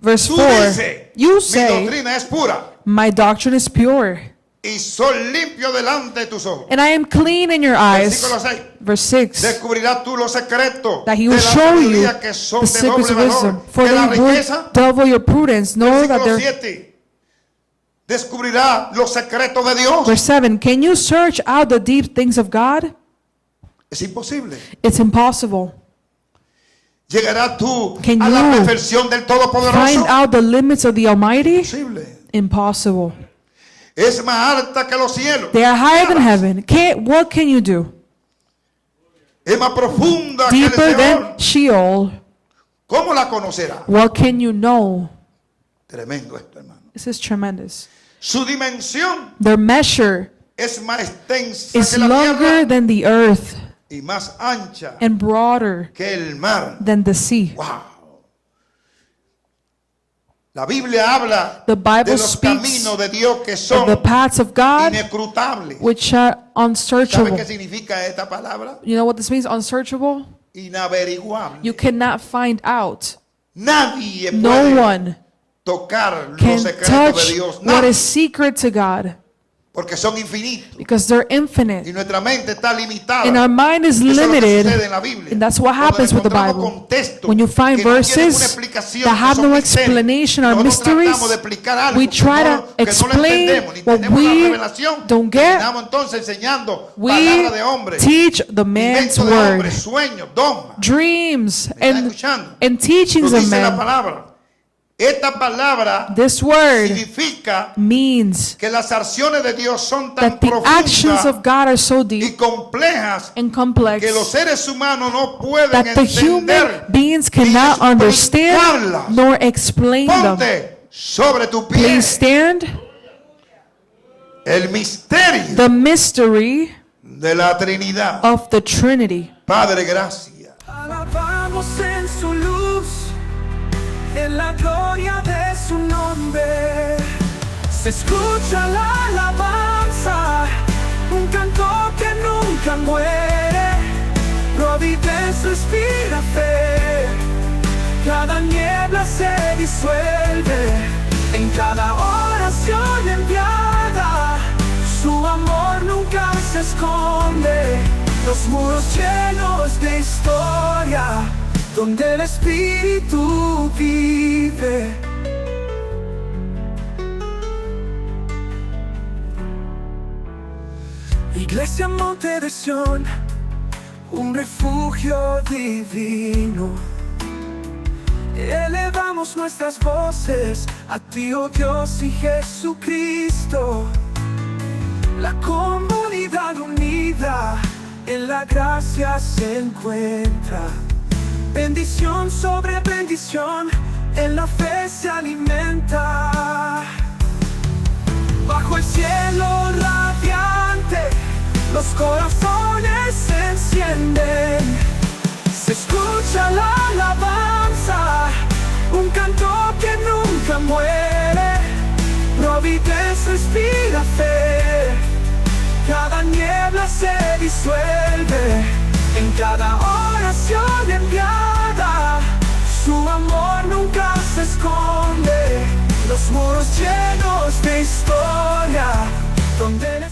S3: verse
S2: Tú
S3: 4.
S2: dices,
S3: You
S2: mi
S3: say,
S2: doctrina es pura
S3: my doctrine is pure,
S2: y soy limpio delante de tus ojos.
S3: and I am clean in your eyes.
S2: Versículo 6.
S3: Verse 6.
S2: Descubrirás tú los secretos
S3: That he
S2: de
S3: will
S2: la
S3: show you
S2: sabiduría que son
S3: the
S2: de
S3: secrets
S2: doble
S3: of wisdom,
S2: valor.
S3: for
S2: Que la
S3: they will
S2: riqueza,
S3: double your prudence. Know that
S2: versículo
S3: they're.
S2: 7. Descubrirá los secretos de Dios.
S3: Verse 7. Can you search out the deep things of God?
S2: Es imposible.
S3: It's impossible.
S2: Llegarás tú
S3: Can
S2: a la
S3: you
S2: perfección del
S3: Find
S2: Todopoderoso.
S3: out the limits of the Almighty?
S2: Imposible.
S3: Impossible.
S2: Es más alta que los cielos.
S3: They are higher than heaven. What can you do?
S2: Es más profunda que el
S3: Deeper
S2: Seol.
S3: than Sheol.
S2: ¿Cómo la conocerá?
S3: What can you know?
S2: Tremendo esto, hermano.
S3: This is tremendous.
S2: Su dimensión
S3: Their measure
S2: es más extensa
S3: is
S2: que la
S3: longer
S2: tierra
S3: than the earth
S2: y más ancha
S3: and broader
S2: que el mar.
S3: than the sea.
S2: Wow. La Biblia habla
S3: The Bible
S2: de los
S3: speaks
S2: caminos de Dios que
S3: of
S2: son
S3: the paths of God
S2: inescrutables.
S3: which are
S2: ¿Sabe
S3: unsearchable.
S2: qué significa esta palabra?
S3: You know what this means? Unsearchable?
S2: Inaveriguable.
S3: You cannot find out.
S2: Nadie
S3: No
S2: puede
S3: one
S2: tocar los
S3: can
S2: secretos
S3: touch
S2: de Dios.
S3: what
S2: Nadie.
S3: is secret to God.
S2: Porque son infinitos.
S3: because they're
S2: Y
S3: infinite.
S2: nuestra mente está limitada.
S3: And our mind is
S2: Eso es lo que
S3: limited.
S2: sucede en la Biblia.
S3: And that's what
S2: Cuando
S3: happens with the
S2: encontramos
S3: Bible.
S2: contextos
S3: When you find
S2: que no tienen una
S3: verses
S2: explicación,
S3: that
S2: que
S3: have
S2: son
S3: no
S2: misterios,
S3: explanation or
S2: nosotros
S3: mysteries,
S2: tratamos de explicar algo
S3: we
S2: que
S3: try
S2: no-
S3: to
S2: que no lo
S3: explain
S2: entendemos, ni
S3: what
S2: tenemos la
S3: we
S2: revelación.
S3: don't get.
S2: Terminamos entonces enseñando
S3: We
S2: palabra de hombre,
S3: teach the man's
S2: invento de hombre,
S3: word,
S2: sueños, dogmas.
S3: dreams,
S2: ¿Me está
S3: and
S2: escuchando?
S3: teachings
S2: Lo
S3: of
S2: dice la
S3: men.
S2: palabra. Esta palabra
S3: This word
S2: significa
S3: means
S2: que las acciones de Dios son tan
S3: that the actions
S2: profundas
S3: of God are so
S2: y
S3: deep
S2: complejas
S3: and complex
S2: que los seres humanos no pueden
S3: that the human
S2: entender
S3: beings
S2: ni
S3: cannot understand
S2: explicarlas.
S3: nor explain them.
S2: Ponte sobre tu pie.
S3: Please stand.
S2: El misterio
S3: The mystery
S2: de la Trinidad.
S3: of the Trinity.
S2: Padre, gracias.
S1: Alabamos en su luz, en la gloria de su nombre. Se escucha la alabanza, un canto que nunca muere. Providencia inspira fe, cada niebla se disuelve. En cada oración enviada, su amor nunca se esconde. Los muros llenos de historia, donde el Espíritu vive. Iglesia Monte de Sión, un refugio divino. Elevamos nuestras voces a ti, oh Dios y Jesucristo. La comunidad unida en la gracia se encuentra. Bendición sobre bendición, en la fe se alimenta. Bajo el cielo radiante, los corazones se encienden. Se escucha la alabanza, un canto que nunca muere. Providencia inspira fe, cada niebla se disuelve. En cada oración enviada, su amor nunca se esconde. Los muros llenos de historia, donde